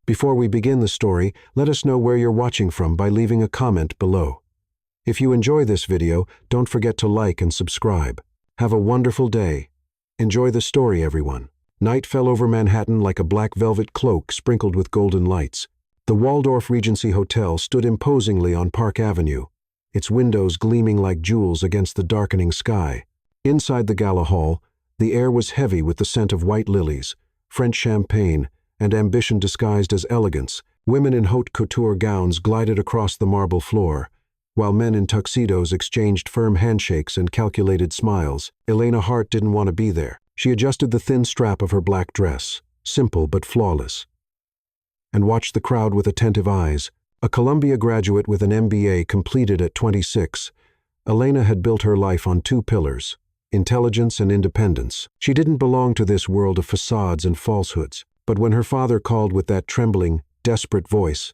Before we begin the story, let us know where you're watching from by leaving a comment below. If you enjoy this video, don't forget to like and subscribe. Have a wonderful day. Enjoy the story, everyone. Night fell over Manhattan like a black velvet cloak sprinkled with golden lights. The Waldorf Regency Hotel stood imposingly on Park Avenue, its windows gleaming like jewels against the darkening sky. Inside the gala hall, the air was heavy with the scent of white lilies, French champagne, and ambition disguised as elegance. Women in haute couture gowns glided across the marble floor, while men in tuxedos exchanged firm handshakes and calculated smiles. Elena Hart didn't want to be there. She adjusted the thin strap of her black dress, simple but flawless, and watched the crowd with attentive eyes. A Columbia graduate with an MBA completed at 26, Elena had built her life on two pillars: intelligence and independence. She didn't belong to this world of facades and falsehoods, but when her father called with that trembling, desperate voice,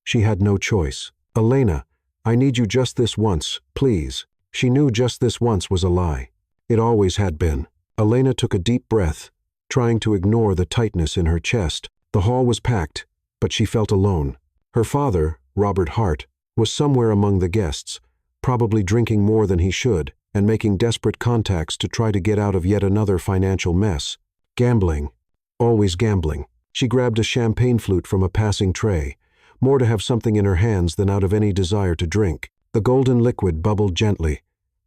she had no choice. "Elena, I need you just this once, please." She knew just this once was a lie. It always had been. Elena took a deep breath, trying to ignore the tightness in her chest. The hall was packed, but she felt alone. Her father, Robert Hart, was somewhere among the guests, probably drinking more than he should and making desperate contacts to try to get out of yet another financial mess. Gambling. Always gambling. She grabbed a champagne flute from a passing tray, more to have something in her hands than out of any desire to drink. The golden liquid bubbled gently,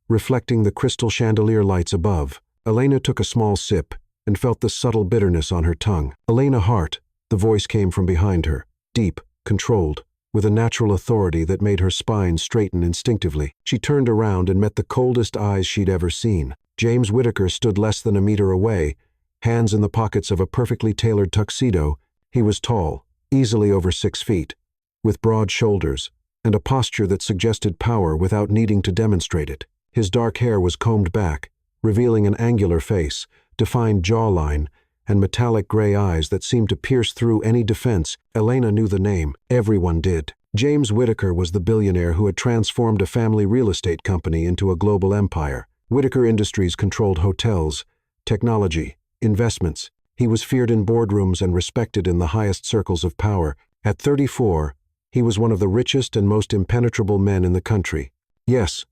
reflecting the crystal chandelier lights above. Elena took a small sip and felt the subtle bitterness on her tongue. "Elena Hart," the voice came from behind her, deep, controlled, with a natural authority that made her spine straighten instinctively. She turned around and met the coldest eyes she'd ever seen. James Whittaker stood less than a meter away, hands in the pockets of a perfectly tailored tuxedo. He was tall, easily over 6 feet, with broad shoulders, and a posture that suggested power without needing to demonstrate it. His dark hair was combed back, revealing an angular face, defined jawline, and metallic gray eyes that seemed to pierce through any defense. Elena knew the name. Everyone did. James Whittaker was the billionaire who had transformed a family real estate company into a global empire. Whittaker Industries controlled hotels, technology, investments. He was feared in boardrooms and respected in the highest circles of power. At 34, he was one of the richest and most impenetrable men in the country. "Yes,"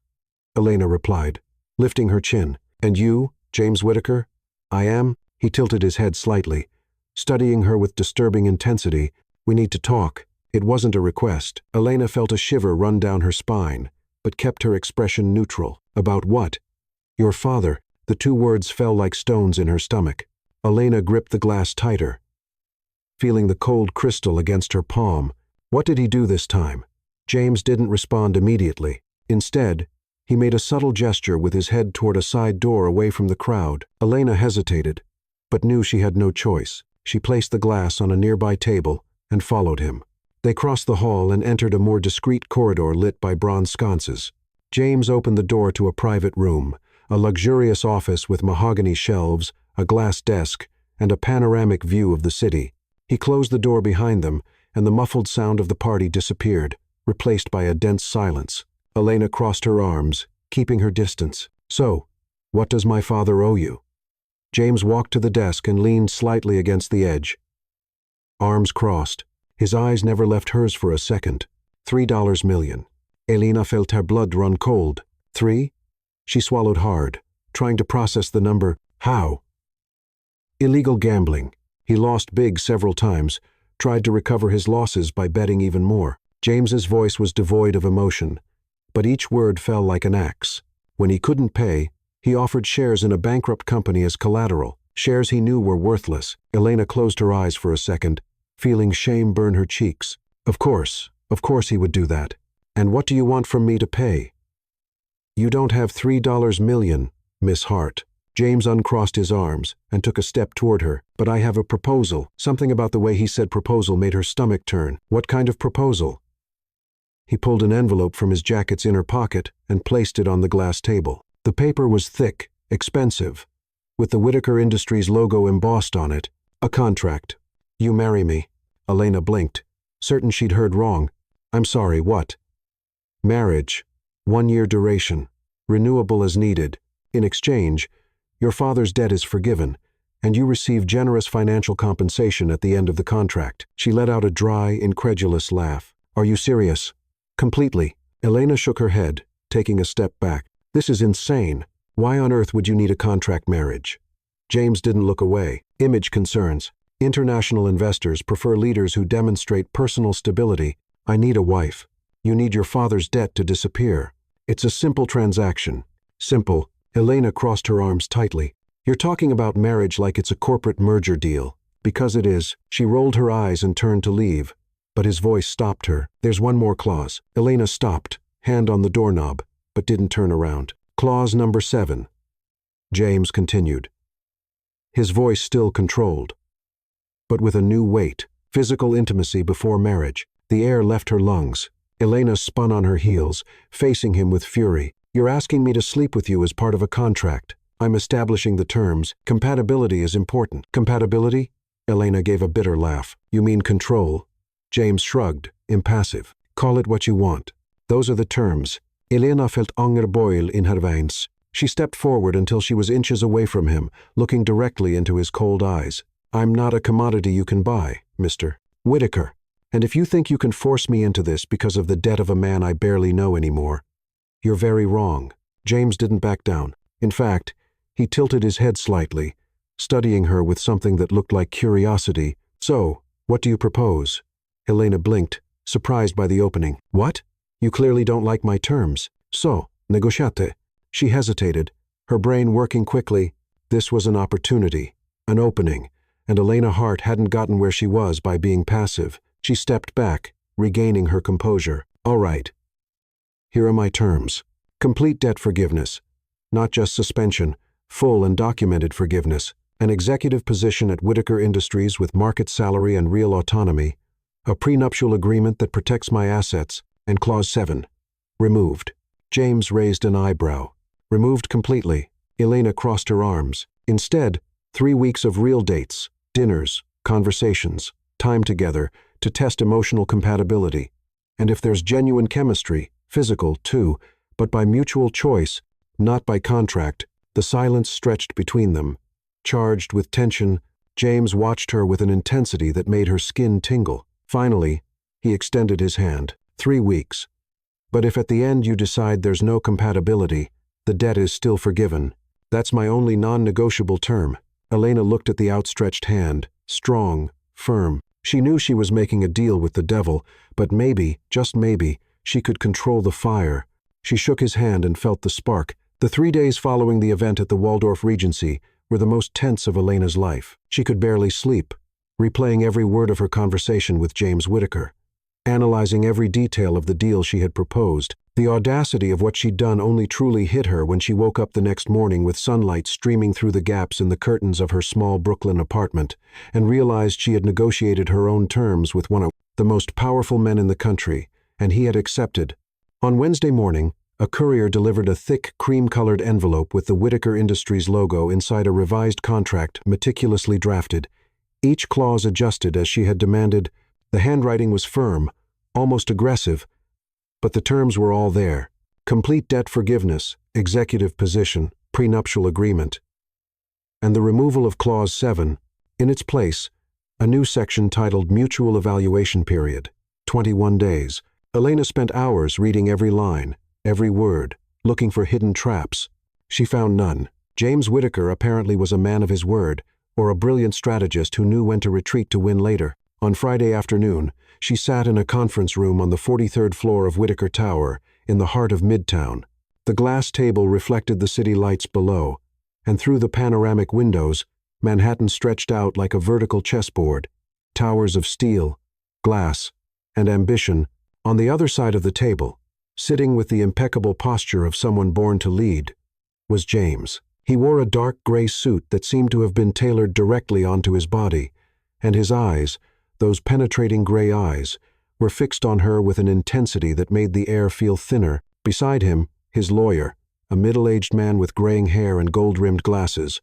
Elena replied, lifting her chin. "And you, James Whittaker?" "I am." He tilted his head slightly, studying her with disturbing intensity. "We need to talk." It wasn't a request. Elena felt a shiver run down her spine, but kept her expression neutral. "About what?" "Your father." The two words fell like stones in her stomach. Elena gripped the glass tighter, feeling the cold crystal against her palm. What did he do this time? James didn't respond immediately. Instead, he made a subtle gesture with his head toward a side door away from the crowd. Elena hesitated, but knew she had no choice. She placed the glass on a nearby table and followed him. They crossed the hall and entered a more discreet corridor lit by bronze sconces. James opened the door to a private room, a luxurious office with mahogany shelves, a glass desk, and a panoramic view of the city. He closed the door behind them, and the muffled sound of the party disappeared, replaced by a dense silence. Elena crossed her arms, keeping her distance. "So, what does my father owe you?" James walked to the desk and leaned slightly against the edge. Arms crossed. His eyes never left hers for a second. $3 million. Elena felt her blood run cold. 3? She swallowed hard, trying to process the number. How? Illegal gambling. He lost big several times, tried to recover his losses by betting even more. James's voice was devoid of emotion, but each word fell like an axe. When he couldn't pay, he offered shares in a bankrupt company as collateral, shares he knew were worthless. Elena closed her eyes for a second, feeling shame burn her cheeks. Of course he would do that. And what do you want from me to pay? You don't have $3 million, Miss Hart. James uncrossed his arms and took a step toward her. But I have a proposal. Something about the way he said proposal made her stomach turn. What kind of proposal? He pulled an envelope from his jacket's inner pocket and placed it on the glass table. The paper was thick, expensive, with the Whittaker Industries logo embossed on it. A contract. You marry me. Elena blinked, certain she'd heard wrong. I'm sorry, what? Marriage. 1-year duration. Renewable as needed. In exchange, your father's debt is forgiven, and you receive generous financial compensation at the end of the contract." She let out a dry, incredulous laugh. "Are you serious?" "Completely." Elena shook her head, taking a step back. "This is insane. Why on earth would you need a contract marriage?" James didn't look away. "Image concerns. International investors prefer leaders who demonstrate personal stability. I need a wife. You need your father's debt to disappear. It's a simple transaction." "Simple." Elena crossed her arms tightly. "You're talking about marriage like it's a corporate merger deal." "Because it is." She rolled her eyes and turned to leave, but his voice stopped her. "There's one more clause." Elena stopped, hand on the doorknob, but didn't turn around. "Clause number 7. James continued, his voice still controlled, but with a new weight. "Physical intimacy before marriage." The air left her lungs. Elena spun on her heels, facing him with fury. "You're asking me to sleep with you as part of a contract. I'm establishing the terms. Compatibility is important." "Compatibility?" Elena gave a bitter laugh. "You mean control?" James shrugged, impassive. "Call it what you want. Those are the terms." Elena felt ångerboil in her veins. She stepped forward until she was inches away from him, looking directly into his cold eyes. "I'm not a commodity you can buy, Mr. Whitaker. And if you think you can force me into this because of the debt of a man I barely know anymore, you're very wrong." James didn't back down. In fact, he tilted his head slightly, studying her with something that looked like curiosity. "So, what do you propose?" Elena blinked, surprised by the opening. "What? You clearly don't like my terms. So, negotiate." She hesitated, her brain working quickly. This was an opportunity, an opening, and Elena Hart hadn't gotten where she was by being passive. She stepped back, regaining her composure. "All right. Here are my terms. Complete debt forgiveness. Not just suspension, full and documented forgiveness. An executive position at Whitaker Industries with market salary and real autonomy. A prenuptial agreement that protects my assets. And Clause 7. Removed." James raised an eyebrow. "Removed completely." Elena crossed her arms. "Instead, 3 weeks of real dates, dinners, conversations, time together to test emotional compatibility. And if there's genuine chemistry, physical too, but by mutual choice, not by contract." The silence stretched between them. Charged with tension, James watched her with an intensity that made her skin tingle. Finally, he extended his hand. 3 weeks. But if at the end you decide there's no compatibility, the debt is still forgiven. That's my only non-negotiable term." Elena looked at the outstretched hand, strong, firm. She knew she was making a deal with the devil, but maybe, just maybe, she could control the fire. She shook his hand and felt the spark. The 3 days following the event at the Waldorf Regency were the most tense of Elena's life. She could barely sleep, replaying every word of her conversation with James Whitaker, analyzing every detail of the deal she had proposed. The audacity of what she'd done only truly hit her when she woke up the next morning with sunlight streaming through the gaps in the curtains of her small Brooklyn apartment, and realized she had negotiated her own terms with one of the most powerful men in the country, and he had accepted. On Wednesday morning, a courier delivered a thick, cream-colored envelope with the Whitaker Industries logo inside a revised contract meticulously drafted, each clause adjusted as she had demanded. The handwriting was firm, almost aggressive, but the terms were all there. Complete debt forgiveness, executive position, prenuptial agreement. And the removal of Clause 7. In its place, a new section titled Mutual Evaluation Period, 21 days. Elena spent hours reading every line, every word, looking for hidden traps. She found none. James Whitaker apparently was a man of his word, or a brilliant strategist who knew when to retreat to win later. On Friday afternoon, she sat in a conference room on the 43rd floor of Whitaker Tower, in the heart of Midtown. The glass table reflected the city lights below, and through the panoramic windows, Manhattan stretched out like a vertical chessboard, towers of steel, glass, and ambition. On the other side of the table, sitting with the impeccable posture of someone born to lead, was James. He wore a dark gray suit that seemed to have been tailored directly onto his body, and his eyes, those penetrating gray eyes, were fixed on her with an intensity that made the air feel thinner. Beside him, his lawyer, a middle-aged man with graying hair and gold-rimmed glasses,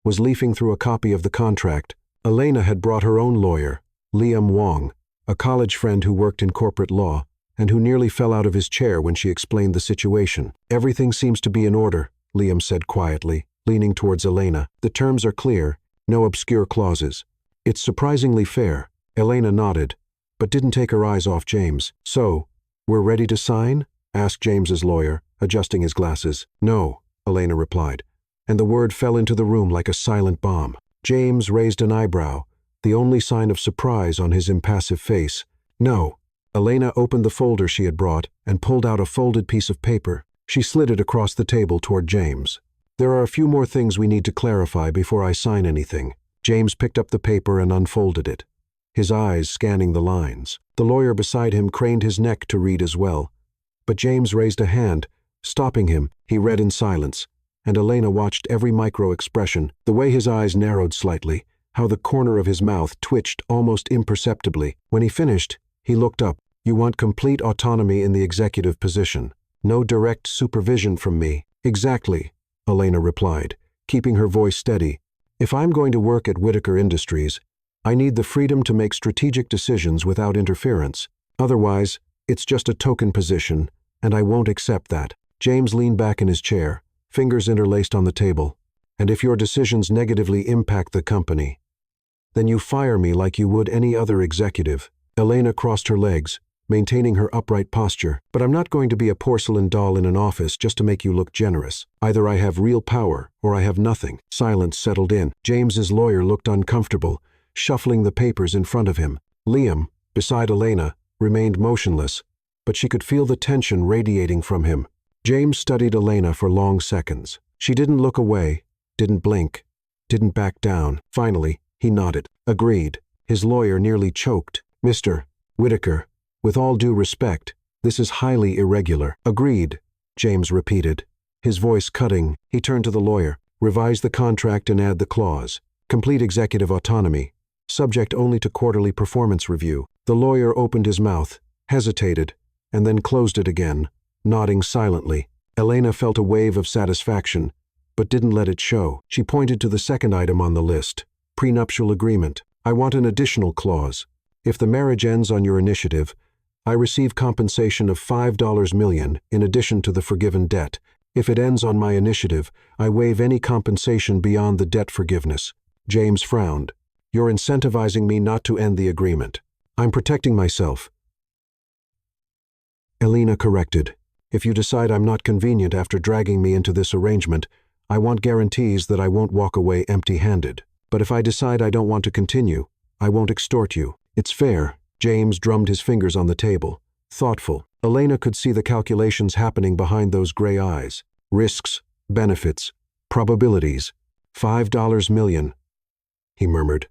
was leafing through a copy of the contract. Elena had brought her own lawyer, Liam Wong, a college friend who worked in corporate law, and who nearly fell out of his chair when she explained the situation. "Everything seems to be in order," Liam said quietly, leaning towards Elena. "The terms are clear. No obscure clauses. It's surprisingly fair. Elena nodded, but didn't take her eyes off James. So, we're ready to sign? Asked James's lawyer, adjusting his glasses. No, Elena replied, and the word fell into the room like a silent bomb. James raised an eyebrow, the only sign of surprise on his impassive face. No. Elena opened the folder she had brought and pulled out a folded piece of paper. She slid it across the table toward James. There are a few more things we need to clarify before I sign anything. James picked up the paper and unfolded it, his eyes scanning the lines. The lawyer beside him craned his neck to read as well, but James raised a hand, stopping him. He read in silence, and Elena watched every micro-expression, the way his eyes narrowed slightly, how the corner of his mouth twitched almost imperceptibly. When he finished, he looked up. You want complete autonomy in the executive position. No direct supervision from me. Exactly, Elena replied, keeping her voice steady. If I'm going to work at Whitaker Industries, I need the freedom to make strategic decisions without interference. Otherwise, it's just a token position, and I won't accept that. James leaned back in his chair, fingers interlaced on the table. And if your decisions negatively impact the company, then you fire me like you would any other executive. Elena crossed her legs, maintaining her upright posture. But I'm not going to be a porcelain doll in an office just to make you look generous. Either I have real power or I have nothing. Silence settled in. James's lawyer looked uncomfortable, shuffling the papers in front of him. Liam, beside Elena, remained motionless, but she could feel the tension radiating from him. James studied Elena for long seconds. She didn't look away, didn't blink, didn't back down. Finally, he nodded. Agreed. His lawyer nearly choked. Mr. Whitaker, with all due respect, this is highly irregular. Agreed, James repeated, his voice cutting. He turned to the lawyer. Revise the contract and add the clause. Complete executive autonomy, subject only to quarterly performance review. The lawyer opened his mouth, hesitated, and then closed it again, nodding silently. Elena felt a wave of satisfaction, but didn't let it show. She pointed to the second item on the list, prenuptial agreement. I want an additional clause. If the marriage ends on your initiative, I receive compensation of $5 million in addition to the forgiven debt. If it ends on my initiative, I waive any compensation beyond the debt forgiveness. James frowned. You're incentivizing me not to end the agreement. I'm protecting myself. Elena corrected. If you decide I'm not convenient after dragging me into this arrangement, I want guarantees that I won't walk away empty-handed. But if I decide I don't want to continue, I won't extort you. It's fair. James drummed his fingers on the table, thoughtful. Elena could see the calculations happening behind those gray eyes. Risks, benefits, probabilities. $5 million, he murmured.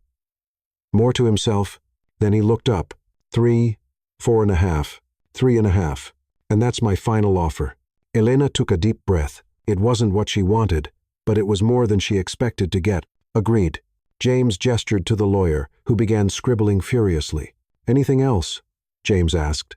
More to himself, then he looked up. 3, 4.5, 3.5. And that's my final offer. Elena took a deep breath. It wasn't what she wanted, but it was more than she expected to get. Agreed. James gestured to the lawyer, who began scribbling furiously. Anything else? James asked,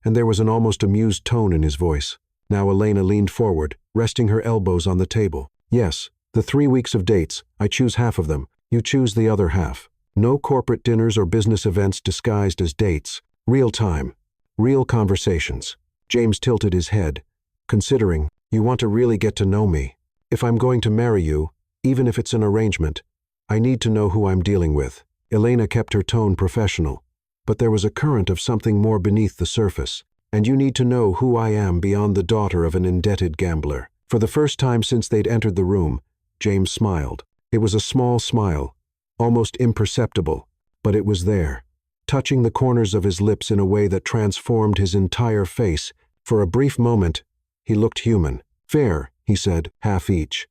and there was an almost amused tone in his voice. Now Elena leaned forward, resting her elbows on the table. Yes, the 3 weeks of dates. I choose half of them. You choose the other half. No corporate dinners or business events disguised as dates. Real time. Real conversations. James tilted his head, considering. You want to really get to know me. If I'm going to marry you, even if it's an arrangement, I need to know who I'm dealing with. Elena kept her tone professional, but there was a current of something more beneath the surface. And you need to know who I am beyond the daughter of an indebted gambler. For the first time since they'd entered the room, James smiled. It was a small smile, almost imperceptible, but it was there, touching the corners of his lips in a way that transformed his entire face. For a brief moment, he looked human. Fair, he said, half each.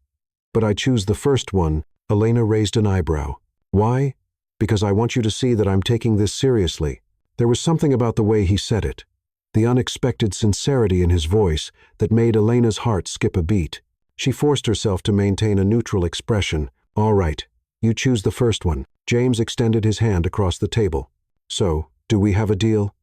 But I choose the first one. Elena raised an eyebrow. Why? Because I want you to see that I'm taking this seriously. There was something about the way he said it, the unexpected sincerity in his voice that made Elena's heart skip a beat. She forced herself to maintain a neutral expression. All right, you choose the first one. James extended his hand across the table. So, do we have a deal?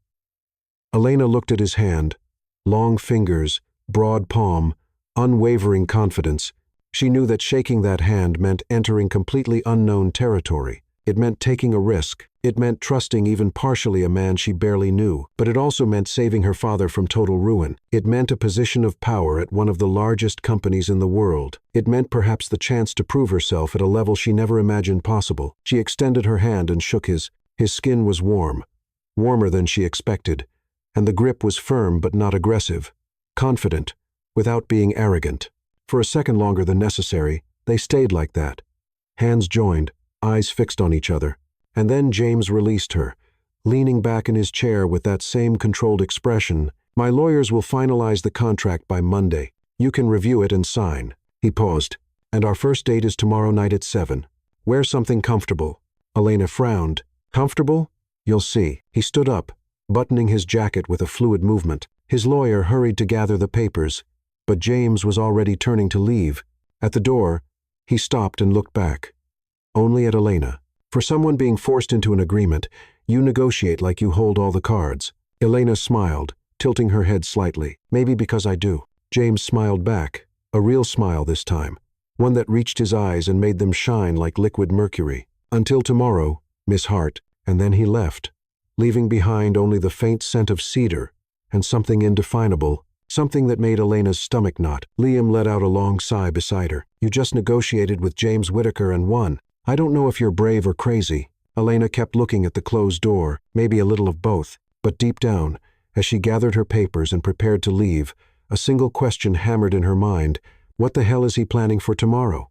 Elena looked at his hand. Long fingers, broad palm, unwavering confidence. She knew that shaking that hand meant entering completely unknown territory. It meant taking a risk. It meant trusting even partially a man she barely knew, but it also meant saving her father from total ruin. It meant a position of power at one of the largest companies in the world. It meant perhaps the chance to prove herself at a level she never imagined possible. She extended her hand and shook his. His skin was warm, warmer than she expected, and the grip was firm but not aggressive, confident, without being arrogant. For a second longer than necessary, they stayed like that. Hands joined, eyes fixed on each other. And then James released her, leaning back in his chair with that same controlled expression. "My lawyers will finalize the contract by Monday. You can review it and sign." He paused. "And our first date is tomorrow night at 7. Wear something comfortable." Elena frowned. "Comfortable? You'll see." He stood up, buttoning his jacket with a fluid movement. His lawyer hurried to gather the papers, but James was already turning to leave. At the door, he stopped and looked back. Only at Elena. For someone being forced into an agreement, you negotiate like you hold all the cards. Elena smiled, tilting her head slightly. "Maybe because I do." James smiled back, a real smile this time, one that reached his eyes and made them shine like liquid mercury. "Until tomorrow, Miss Hart," and then he left, leaving behind only the faint scent of cedar and something indefinable, something that made Elena's stomach knot. Liam let out a long sigh beside her. "You just negotiated with James Whittaker and won. I don't know if you're brave or crazy." Elena kept looking at the closed door, maybe a little of both, but deep down, as she gathered her papers and prepared to leave, a single question hammered in her mind: what the hell is he planning for tomorrow?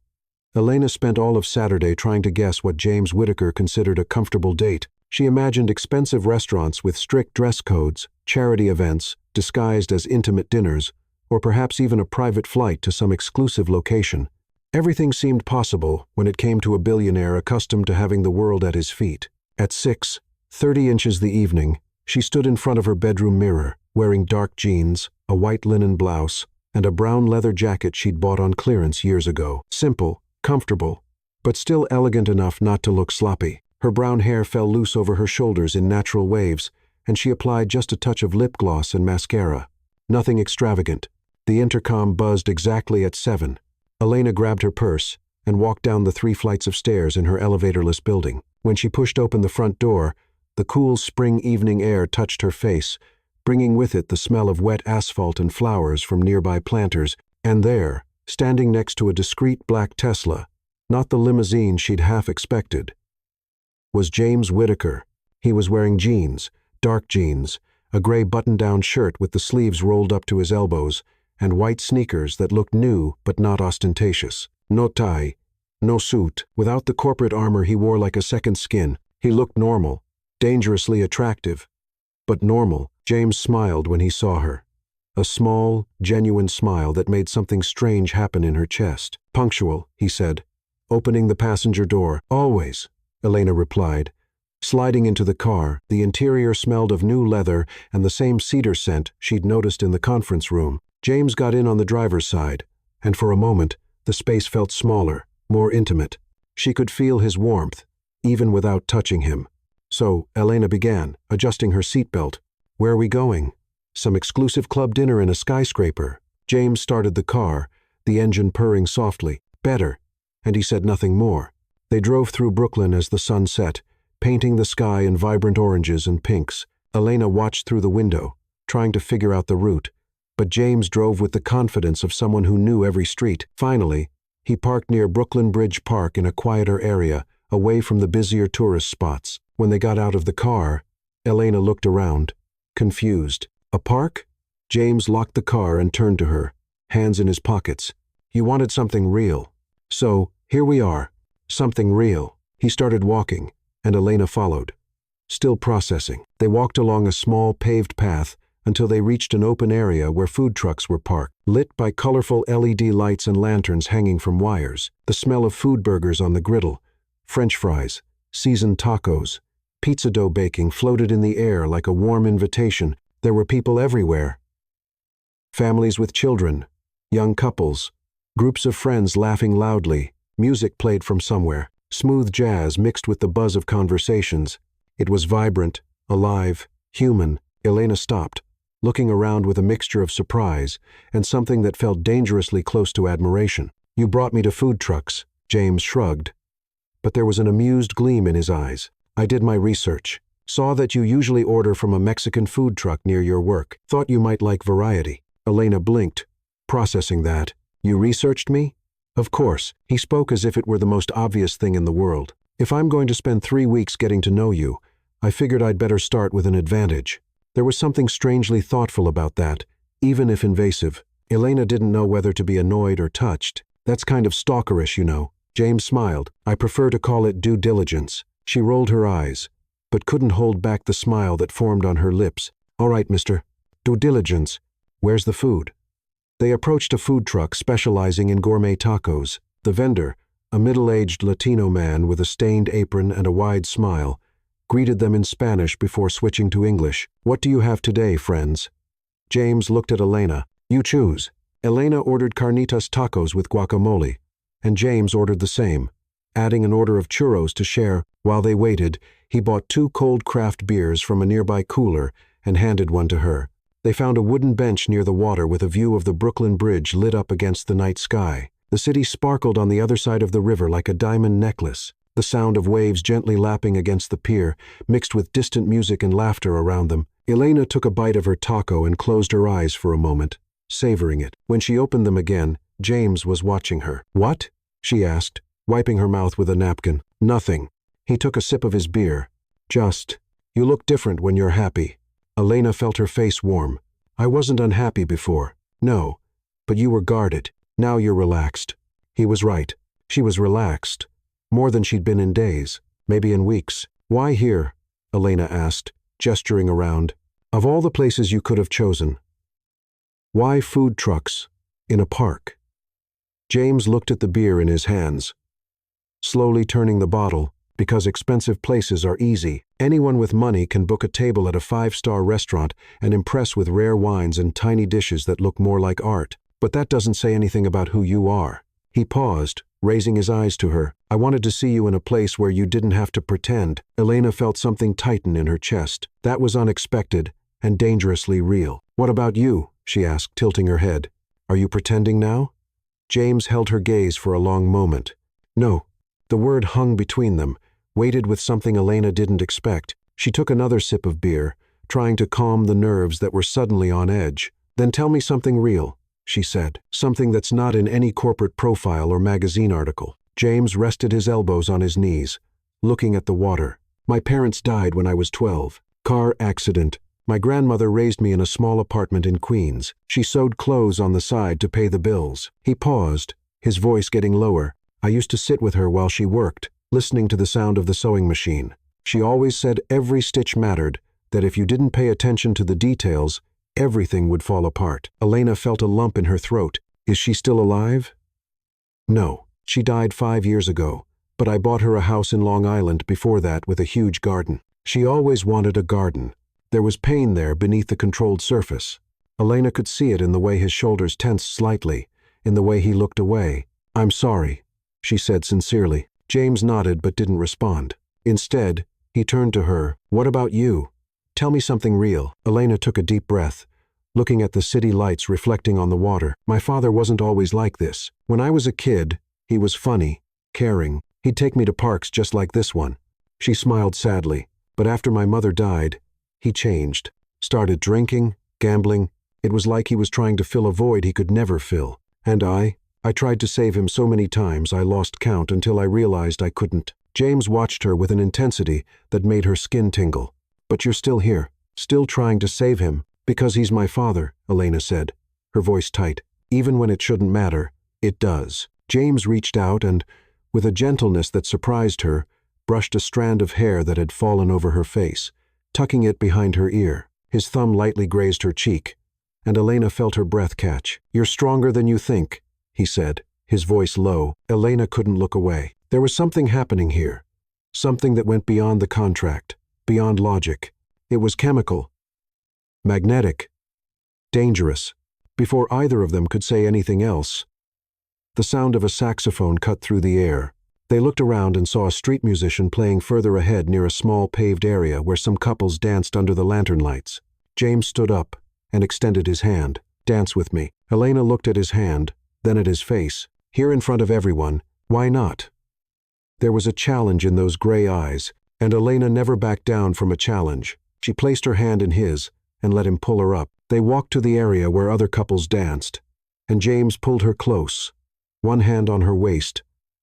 Elena spent all of Saturday trying to guess what James Whittaker considered a comfortable date. She imagined expensive restaurants with strict dress codes, charity events disguised as intimate dinners, or perhaps even a private flight to some exclusive location. Everything seemed possible when it came to a billionaire accustomed to having the world at his feet. At 6:30 the evening, she stood in front of her bedroom mirror, wearing dark jeans, a white linen blouse, and a brown leather jacket she'd bought on clearance years ago. Simple, comfortable, but still elegant enough not to look sloppy. Her brown hair fell loose over her shoulders in natural waves, and she applied just a touch of lip gloss and mascara. Nothing extravagant. The intercom buzzed exactly at 7. Elena grabbed her purse and walked down the 3 flights of stairs in her elevatorless building. When she pushed open the front door, the cool spring evening air touched her face, bringing with it the smell of wet asphalt and flowers from nearby planters. And there, standing next to a discreet black Tesla, not the limousine she'd half expected, was James Whittaker. He was wearing jeans, dark jeans, a gray button-down shirt with the sleeves rolled up to his elbows, and white sneakers that looked new but not ostentatious. No tie, no suit. Without the corporate armor he wore like a second skin. He looked normal, dangerously attractive, but normal. James smiled when he saw her. A small, genuine smile that made something strange happen in her chest. "Punctual," he said, opening the passenger door. "Always," Elena replied. Sliding into the car, the interior smelled of new leather and the same cedar scent she'd noticed in the conference room. James got in on the driver's side, and for a moment, the space felt smaller, more intimate. She could feel his warmth, even without touching him. So, Elena began, adjusting her seatbelt. "Where are we going?" "Some exclusive club dinner in a skyscraper." James started the car, the engine purring softly. "Better," and he said nothing more. They drove through Brooklyn as the sun set, painting the sky in vibrant oranges and pinks. Elena watched through the window, trying to figure out the route. But James drove with the confidence of someone who knew every street. Finally, he parked near Brooklyn Bridge Park in a quieter area, away from the busier tourist spots. When they got out of the car, Elena looked around, confused. "A park?" James locked the car and turned to her, hands in his pockets. "You wanted something real. So, here we are. Something real." He started walking, and Elena followed, still processing. They walked along a small paved path until they reached an open area where food trucks were parked, lit by colorful LED lights and lanterns hanging from wires. The smell of food burgers on the griddle, French fries, seasoned tacos, pizza dough baking floated in the air like a warm invitation. There were people everywhere. Families with children, young couples, groups of friends laughing loudly. Music played from somewhere, smooth jazz mixed with the buzz of conversations. It was vibrant, alive, human. Elena stopped, looking around with a mixture of surprise and something that felt dangerously close to admiration. "You brought me to food trucks," James shrugged, but there was an amused gleam in his eyes. I did my research. Saw that you usually order from a Mexican food truck near your work. Thought you might like variety." Elena blinked, processing that. "You researched me?" "Of course." He spoke as if it were the most obvious thing in the world. "If I'm going to spend 3 weeks getting to know you, I figured I'd better start with an advantage." There was something strangely thoughtful about that, even if invasive. Elena didn't know whether to be annoyed or touched. "That's kind of stalkerish, you know." James smiled. "I prefer to call it due diligence." She rolled her eyes, but couldn't hold back the smile that formed on her lips. "All right, mister. Due diligence. Where's the food?" They approached a food truck specializing in gourmet tacos. The vendor, a middle-aged Latino man with a stained apron and a wide smile, greeted them in Spanish before switching to English. "What do you have today, friends?" James looked at Elena. "You choose." Elena ordered carnitas tacos with guacamole, and James ordered the same, adding an order of churros to share. While they waited, he bought 2 cold craft beers from a nearby cooler and handed one to her. They found a wooden bench near the water with a view of the Brooklyn Bridge lit up against the night sky. The city sparkled on the other side of the river like a diamond necklace. The sound of waves gently lapping against the pier, mixed with distant music and laughter around them. Elena took a bite of her taco and closed her eyes for a moment, savoring it. When she opened them again, James was watching her. "What?" she asked, wiping her mouth with a napkin. "Nothing." He took a sip of his beer. "Just, you look different when you're happy." Elena felt her face warm. "I wasn't unhappy before. No. But you were guarded. Now you're relaxed." He was right. She was relaxed. More than she'd been in days, maybe in weeks. "Why here?" Elena asked, gesturing around. "Of all the places you could have chosen. Why food trucks in a park?" James looked at the beer in his hands, slowly turning the bottle. "Because expensive places are easy. Anyone with money can book a table at a 5-star restaurant and impress with rare wines and tiny dishes that look more like art. But that doesn't say anything about who you are." He paused, raising his eyes to her. "I wanted to see you in a place where you didn't have to pretend." Elena felt something tighten in her chest. That was unexpected and dangerously real. "What about you?" she asked, tilting her head. "Are you pretending now?" James held her gaze for a long moment. "No." The word hung between them, weighted with something Elena didn't expect. She took another sip of beer, trying to calm the nerves that were suddenly on edge. "Then tell me something real," she said. "Something that's not in any corporate profile or magazine article." James rested his elbows on his knees, looking at the water. "My parents died when I was 12. Car accident. My grandmother raised me in a small apartment in Queens. She sewed clothes on the side to pay the bills." He paused, his voice getting lower. "I used to sit with her while she worked, listening to the sound of the sewing machine. She always said every stitch mattered, that if you didn't pay attention to the details, everything would fall apart." Elena felt a lump in her throat. "Is she still alive?" "No. She died 5 years ago, but I bought her a house in Long Island before that with a huge garden. She always wanted a garden. There was pain there beneath the controlled surface." Elena could see it in the way his shoulders tensed slightly, in the way he looked away. "I'm sorry," she said sincerely. James nodded but didn't respond. Instead, he turned to her. "What about you? Tell me something real." Elena took a deep breath, looking at the city lights reflecting on the water. "My father wasn't always like this. When I was a kid, he was funny, caring. He'd take me to parks just like this one." She smiled sadly. "But after my mother died, he changed. Started drinking, gambling. It was like he was trying to fill a void he could never fill. And I tried to save him so many times I lost count until I realized I couldn't." James watched her with an intensity that made her skin tingle. "But you're still here, still trying to save him." "Because he's my father," Elena said, her voice tight. "Even when it shouldn't matter, it does." James reached out and, with a gentleness that surprised her, brushed a strand of hair that had fallen over her face, tucking it behind her ear. His thumb lightly grazed her cheek, and Elena felt her breath catch. "You're stronger than you think," he said, his voice low. Elena couldn't look away. There was something happening here, something that went beyond the contract, beyond logic. It was chemical, magnetic, dangerous. Before either of them could say anything else, the sound of a saxophone cut through the air. They looked around and saw a street musician playing further ahead near a small paved area where some couples danced under the lantern lights. James stood up and extended his hand. "Dance with me." Elena looked at his hand, then at his face. "Here in front of everyone, why not?" There was a challenge in those gray eyes, And Elena never backed down from a challenge. She placed her hand in his and let him pull her up. They walked to the area where other couples danced, and James pulled her close, one hand on her waist,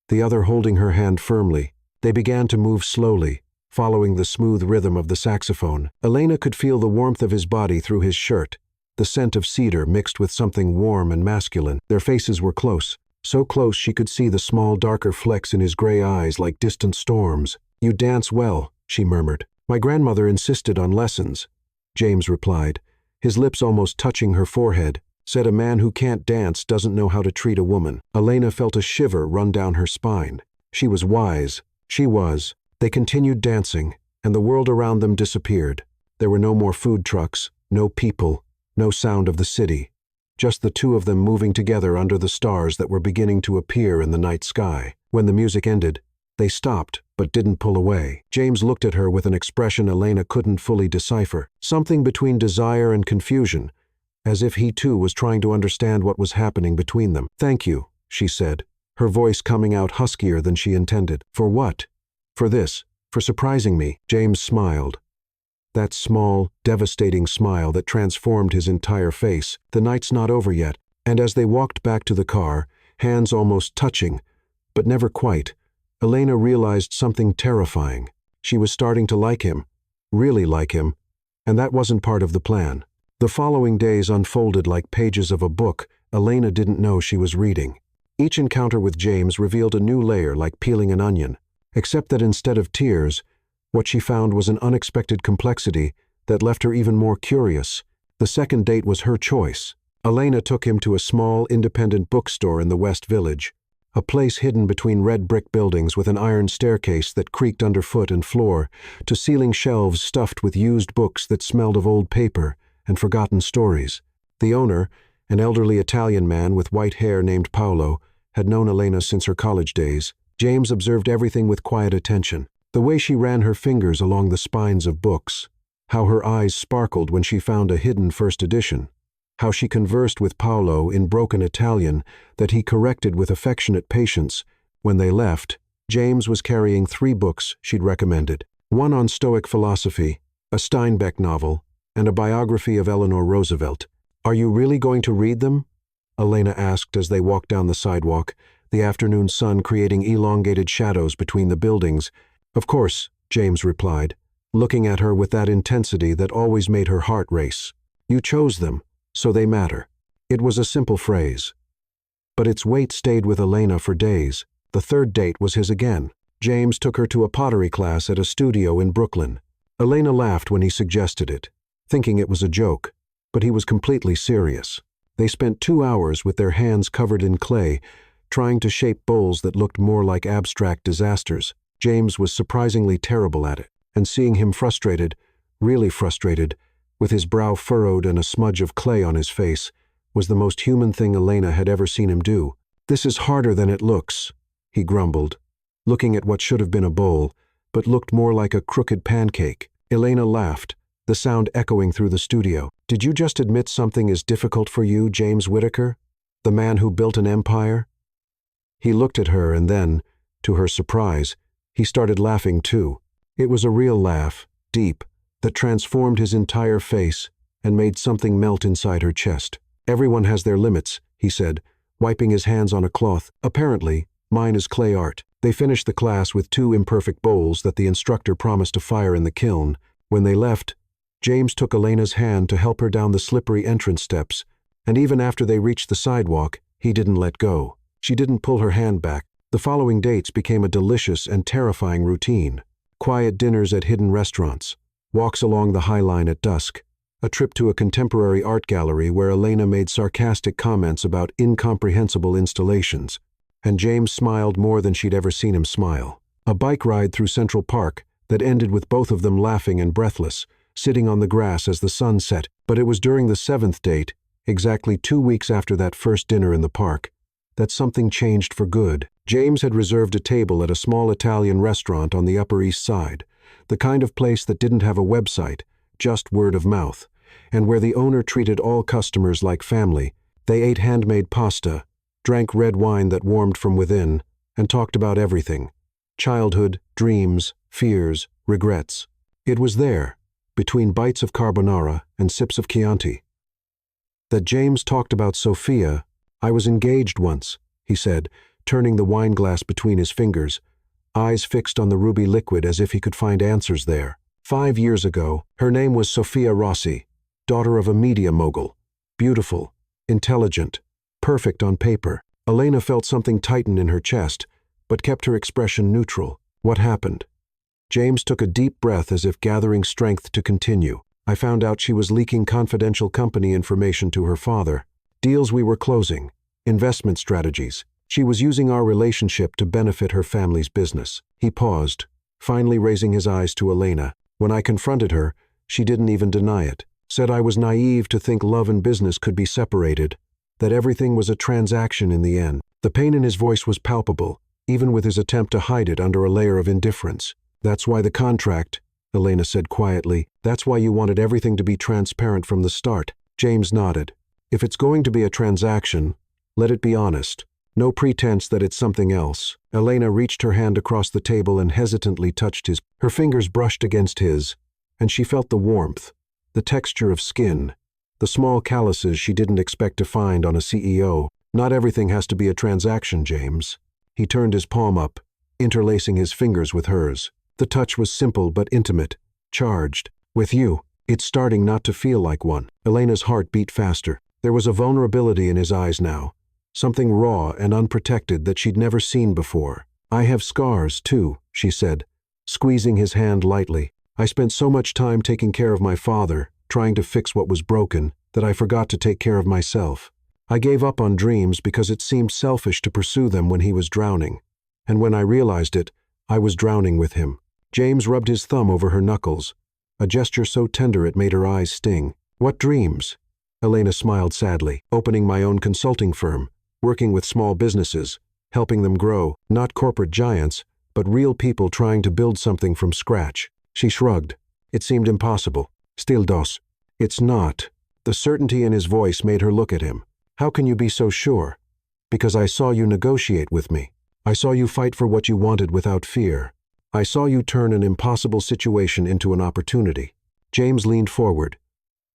the other holding her hand firmly. They began to move slowly, following the smooth rhythm of the saxophone. Elena could feel the warmth of his body through his shirt, the scent of cedar mixed with something warm and masculine. Their faces were close, so close she could see the small darker flecks in his gray eyes like distant storms. "You dance well," she murmured. "My grandmother insisted on lessons," James replied, his lips almost touching her forehead. "Said a man who can't dance doesn't know how to treat a woman." Elena felt a shiver run down her spine. She was wise. She was. They continued dancing, and the world around them disappeared. There were no more food trucks, no people, no sound of the city. Just the two of them moving together under the stars that were beginning to appear in the night sky. When the music ended, they stopped, but didn't pull away. James looked at her with an expression Elena couldn't fully decipher, something between desire and confusion, as if he too was trying to understand what was happening between them. "Thank you," she said, her voice coming out huskier than she intended. "For what?" "For this, for surprising me." James smiled. That small, devastating smile that transformed his entire face. "The night's not over yet." And as they walked back to the car, hands almost touching, but never quite, Elena realized something terrifying. She was starting to like him, really like him, and that wasn't part of the plan. The following days unfolded like pages of a book Elena didn't know she was reading. Each encounter with James revealed a new layer like peeling an onion, except that instead of tears, what she found was an unexpected complexity that left her even more curious. The second date was her choice. Elena took him to a small, independent bookstore in the West Village, a place hidden between red brick buildings with an iron staircase that creaked underfoot and floor, to ceiling shelves stuffed with used books that smelled of old paper and forgotten stories. The owner, an elderly Italian man with white hair named Paolo, had known Elena since her college days. James observed everything with quiet attention. The way she ran her fingers along the spines of books, how her eyes sparkled when she found a hidden first edition, how she conversed with Paolo in broken Italian that he corrected with affectionate patience. When they left, James was carrying 3 books she'd recommended, one on Stoic philosophy, a Steinbeck novel, and a biography of Eleanor Roosevelt. "Are you really going to read them?" Elena asked as they walked down the sidewalk, the afternoon sun creating elongated shadows between the buildings. "Of course," James replied, looking at her with that intensity that always made her heart race. "You chose them, so they matter." It was a simple phrase, but its weight stayed with Elena for days. The third date was his again. James took her to a pottery class at a studio in Brooklyn. Elena laughed when he suggested it, thinking it was a joke, but he was completely serious. They spent 2 hours with their hands covered in clay, trying to shape bowls that looked more like abstract disasters. James was surprisingly terrible at it, and seeing him frustrated, really frustrated, with his brow furrowed and a smudge of clay on his face, was the most human thing Elena had ever seen him do. "This is harder than it looks," he grumbled, looking at what should have been a bowl, but looked more like a crooked pancake. Elena laughed, the sound echoing through the studio. "Did you just admit something is difficult for you, James Whittaker? The man who built an empire?" He looked at her and then, to her surprise, he started laughing too. It was a real laugh, deep, that transformed his entire face and made something melt inside her chest. "Everyone has their limits," he said, wiping his hands on a cloth. "Apparently, mine is clay art." They finished the class with 2 imperfect bowls that the instructor promised to fire in the kiln. When they left, James took Elena's hand to help her down the slippery entrance steps, and even after they reached the sidewalk, he didn't let go. She didn't pull her hand back. The following dates became a delicious and terrifying routine. Quiet dinners at hidden restaurants, walks along the High Line at dusk, a trip to a contemporary art gallery where Elena made sarcastic comments about incomprehensible installations, and James smiled more than she'd ever seen him smile. A bike ride through Central Park that ended with both of them laughing and breathless, sitting on the grass as the sun set. But it was during the 7th date, exactly 2 weeks after that first dinner in the park, that something changed for good. James had reserved a table at a small Italian restaurant on the Upper East Side, the kind of place that didn't have a website, just word of mouth, and where the owner treated all customers like family. They ate handmade pasta, drank red wine that warmed from within, and talked about everything: childhood, dreams, fears, regrets. It was there, between bites of carbonara and sips of Chianti, that James talked about Sophia. I was engaged once, he said, turning the wine glass between his fingers, eyes fixed on the ruby liquid as if he could find answers there. 5 years ago, her name was Sophia Rossi, daughter of a media mogul. Beautiful, intelligent, perfect on paper. Elena felt something tighten in her chest, but kept her expression neutral. What happened? James took a deep breath as if gathering strength to continue. I found out she was leaking confidential company information to her father. Deals we were closing. Investment strategies. She was using our relationship to benefit her family's business. He paused, finally raising his eyes to Elena. When I confronted her, she didn't even deny it. Said I was naive to think love and business could be separated, that everything was a transaction in the end. The pain in his voice was palpable, even with his attempt to hide it under a layer of indifference. That's why the contract, Elena said quietly. That's why you wanted everything to be transparent from the start. James nodded. If it's going to be a transaction, let it be honest. No pretense that it's something else. Elena reached her hand across the table and hesitantly touched his. Her fingers brushed against his, and she felt the warmth, the texture of skin, the small calluses she didn't expect to find on a CEO. Not everything has to be a transaction, James. He turned his palm up, interlacing his fingers with hers. The touch was simple but intimate, charged. With you, it's starting not to feel like one. Elena's heart beat faster. There was a vulnerability in his eyes now, something raw and unprotected that she'd never seen before. I have scars, too, she said, squeezing his hand lightly. I spent so much time taking care of my father, trying to fix what was broken, that I forgot to take care of myself. I gave up on dreams because it seemed selfish to pursue them when he was drowning. And when I realized it, I was drowning with him. James rubbed his thumb over her knuckles, a gesture so tender it made her eyes sting. What dreams? Elena smiled sadly. Opening my own consulting firm, working with small businesses, helping them grow, not corporate giants, but real people trying to build something from scratch. She shrugged. It seemed impossible. Still dos. It's not. The certainty in his voice made her look at him. How can you be so sure? Because I saw you negotiate with me. I saw you fight for what you wanted without fear. I saw you turn an impossible situation into an opportunity. James leaned forward,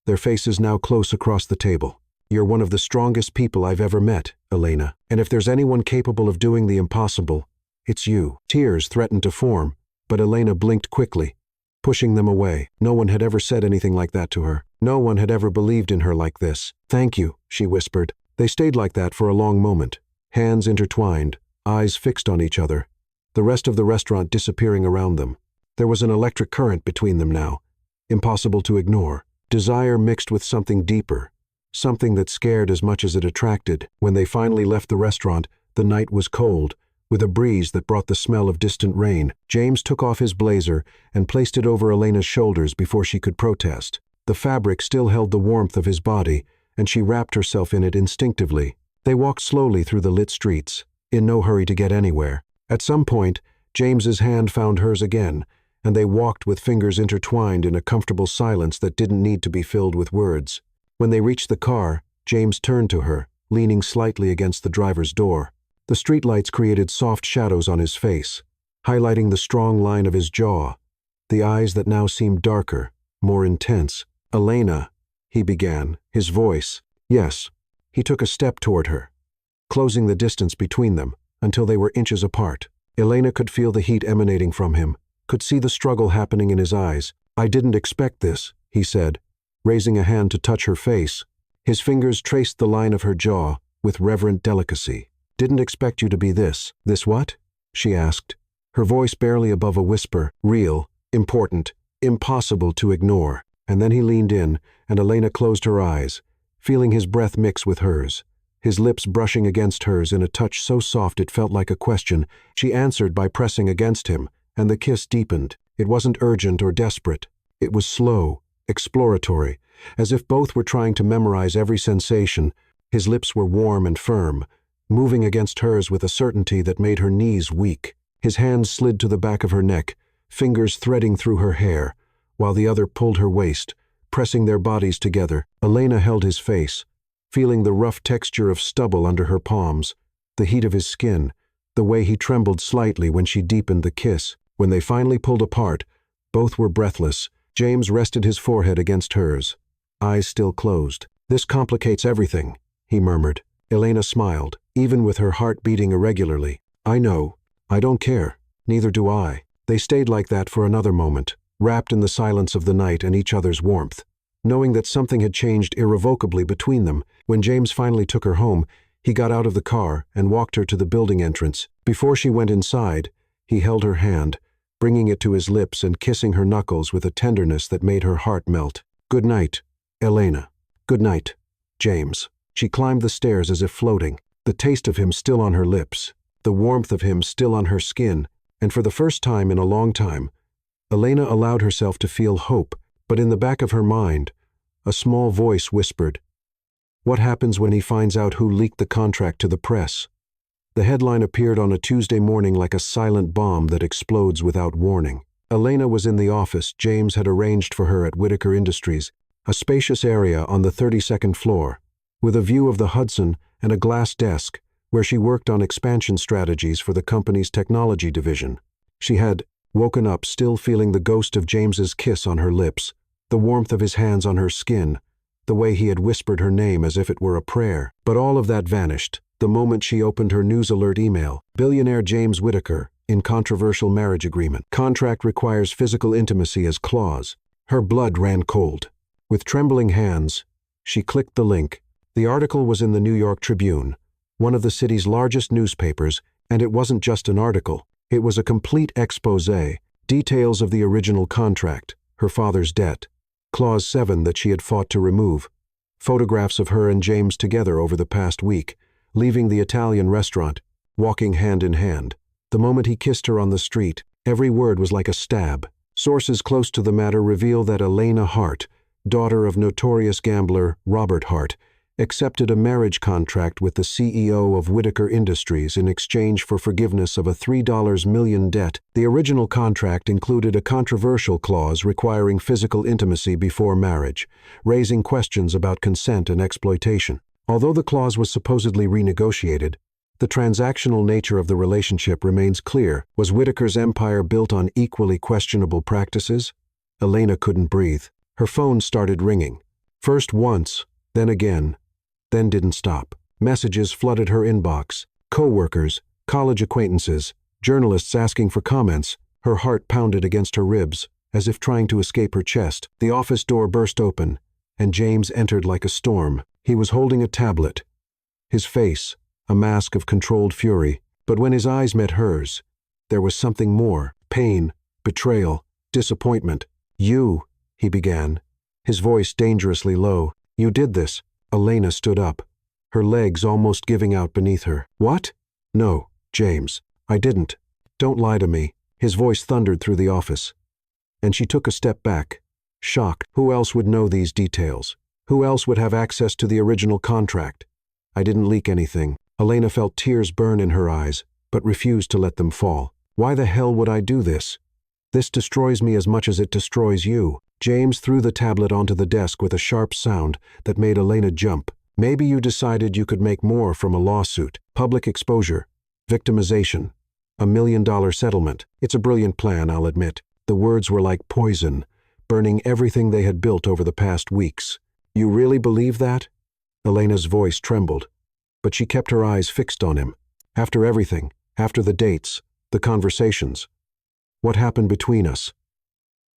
their faces now close across the table. You're one of the strongest people I've ever met, Elena. And if there's anyone capable of doing the impossible, it's you. Tears threatened to form, but Elena blinked quickly, pushing them away. No one had ever said anything like that to her. No one had ever believed in her like this. Thank you, she whispered. They stayed like that for a long moment, hands intertwined, eyes fixed on each other, the rest of the restaurant disappearing around them. There was an electric current between them now, impossible to ignore. Desire mixed with something deeper, something that scared as much as it attracted. When they finally left the restaurant, the night was cold, with a breeze that brought the smell of distant rain. James took off his blazer and placed it over Elena's shoulders before she could protest. The fabric still held the warmth of his body, and she wrapped herself in it instinctively. They walked slowly through the lit streets, in no hurry to get anywhere. At some point, James's hand found hers again, and they walked with fingers intertwined in a comfortable silence that didn't need to be filled with words. When they reached the car, James turned to her, leaning slightly against the driver's door. The streetlights created soft shadows on his face, highlighting the strong line of his jaw, the eyes that now seemed darker, more intense. Elena, he began, his voice. Yes. He took a step toward her, closing the distance between them until they were inches apart. Elena could feel the heat emanating from him, could see the struggle happening in his eyes. I didn't expect this, he said, raising a hand to touch her face. His fingers traced the line of her jaw with reverent delicacy. Didn't expect you to be this. This what? She asked, her voice barely above a whisper. Real, important, impossible to ignore. And then he leaned in, and Elena closed her eyes, feeling his breath mix with hers, his lips brushing against hers in a touch so soft it felt like a question. She answered by pressing against him, and the kiss deepened. It wasn't urgent or desperate. It was slow, exploratory, as if both were trying to memorize every sensation. His lips were warm and firm, moving against hers with a certainty that made her knees weak. His hands slid to the back of her neck, fingers threading through her hair, while the other pulled her waist, pressing their bodies together. Elena held his face, feeling the rough texture of stubble under her palms, the heat of his skin, the way he trembled slightly when she deepened the kiss. When they finally pulled apart, both were breathless. James rested his forehead against hers, eyes still closed. "This complicates everything," he murmured. Elena smiled, even with her heart beating irregularly. "I know. I don't care. Neither do I." They stayed like that for another moment, wrapped in the silence of the night and each other's warmth, knowing that something had changed irrevocably between them. When James finally took her home, he got out of the car and walked her to the building entrance. Before she went inside, he held her hand, bringing it to his lips and kissing her knuckles with a tenderness that made her heart melt. "Good night, Elena." "Good night, James." She climbed the stairs as if floating, the taste of him still on her lips, the warmth of him still on her skin, and for the first time in a long time, Elena allowed herself to feel hope, but in the back of her mind, a small voice whispered, "What happens when he finds out who leaked the contract to the press?" The headline appeared on a Tuesday morning like a silent bomb that explodes without warning. Elena was in the office James had arranged for her at Whitaker Industries, a spacious area on the 32nd floor, with a view of the Hudson and a glass desk where she worked on expansion strategies for the company's technology division. She had woken up still feeling the ghost of James's kiss on her lips, the warmth of his hands on her skin, the way he had whispered her name as if it were a prayer. But all of that vanished the moment she opened her news alert email. "Billionaire James Whitaker in controversial marriage agreement. Contract requires physical intimacy as clause." Her blood ran cold. With trembling hands, she clicked the link. The article was in the New York Tribune, one of the city's largest newspapers, and it wasn't just an article. It was a complete exposé, details of the original contract, her father's debt, Clause 7 that she had fought to remove, photographs of her and James together over the past week, leaving the Italian restaurant, walking hand in hand. The moment he kissed her on the street, every word was like a stab. Sources close to the matter reveal that Elena Hart, daughter of notorious gambler Robert Hart, accepted a marriage contract with the CEO of Whitaker Industries in exchange for forgiveness of a $3 million debt. The original contract included a controversial clause requiring physical intimacy before marriage, raising questions about consent and exploitation. Although the clause was supposedly renegotiated, the transactional nature of the relationship remains clear. Was Whitaker's empire built on equally questionable practices? Elena couldn't breathe. Her phone started ringing. First once, then again, then didn't stop. Messages flooded her inbox. Co-workers, college acquaintances, journalists asking for comments. Her heart pounded against her ribs, as if trying to escape her chest. The office door burst open, and James entered like a storm. He was holding a tablet, his face a mask of controlled fury. But when his eyes met hers, there was something more: pain, betrayal, disappointment. "You," he began, his voice dangerously low. "You did this." Elena stood up, her legs almost giving out beneath her. "What?" "No, James, I didn't. Don't lie to me." His voice thundered through the office, and she took a step back, shocked. Who else would know these details? Who else would have access to the original contract? "I didn't leak anything." Elena felt tears burn in her eyes, but refused to let them fall. "Why the hell would I do this? This destroys me as much as it destroys you." James threw the tablet onto the desk with a sharp sound that made Elena jump. "Maybe you decided you could make more from a lawsuit, public exposure, victimization, $1 million settlement. It's a brilliant plan, I'll admit." The words were like poison, burning everything they had built over the past weeks. "You really believe that?" Elena's voice trembled, but she kept her eyes fixed on him. "After everything, after the dates, the conversations, what happened between us?"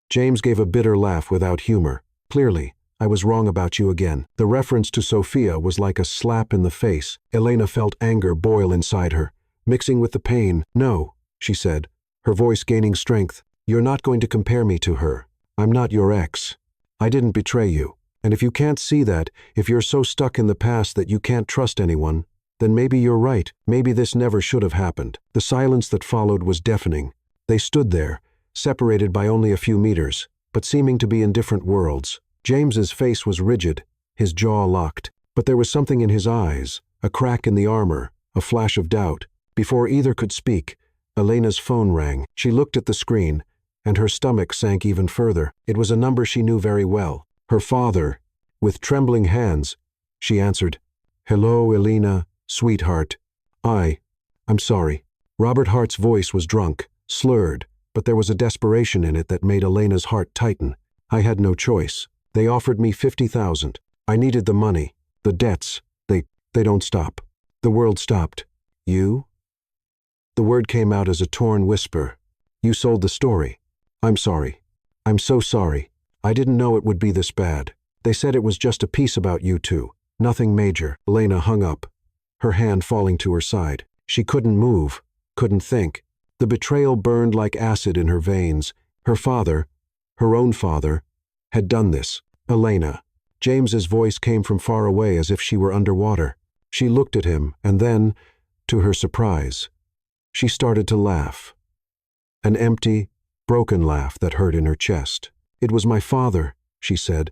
James gave a bitter laugh without humor. "Clearly, I was wrong about you again." The reference to Sophia was like a slap in the face. Elena felt anger boil inside her, mixing with the pain. "No," she said, her voice gaining strength. "You're not going to compare me to her. I'm not your ex. I didn't betray you. And if you can't see that, if you're so stuck in the past that you can't trust anyone, then maybe you're right. Maybe this never should have happened." The silence that followed was deafening. They stood there, separated by only a few meters, but seeming to be in different worlds. James's face was rigid, his jaw locked, but there was something in his eyes, a crack in the armor, a flash of doubt. Before either could speak, Elena's phone rang. She looked at the screen, and her stomach sank even further. It was a number she knew very well. Her father. With trembling hands, she answered. "Hello, Elena, sweetheart. I'm sorry." Robert Hart's voice was drunk, slurred, but there was a desperation in it that made Elena's heart tighten. I had no choice. They offered me 50,000. I needed the money. The debts, they don't stop. The world stopped. You? The word came out as a torn whisper. You sold the story. I'm sorry. I'm so sorry. I didn't know it would be this bad. They said it was just a piece about you two. Nothing major. Elena hung up, her hand falling to her side. She couldn't move, couldn't think. The betrayal burned like acid in her veins. Her father, her own father, had done this. Elena. James's voice came from far away as if she were underwater. She looked at him, and then, to her surprise, she started to laugh. An empty, broken laugh that hurt in her chest. It was my father, she said,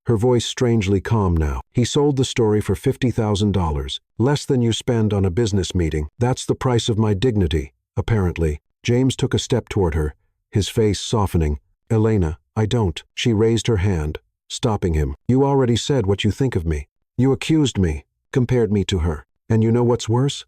her voice strangely calm now. He sold the story for $50,000, less than you spend on a business meeting. That's the price of my dignity, apparently. James took a step toward her, his face softening. Elena, I don't. She raised her hand, stopping him. You already said what you think of me. You accused me, compared me to her. And you know what's worse?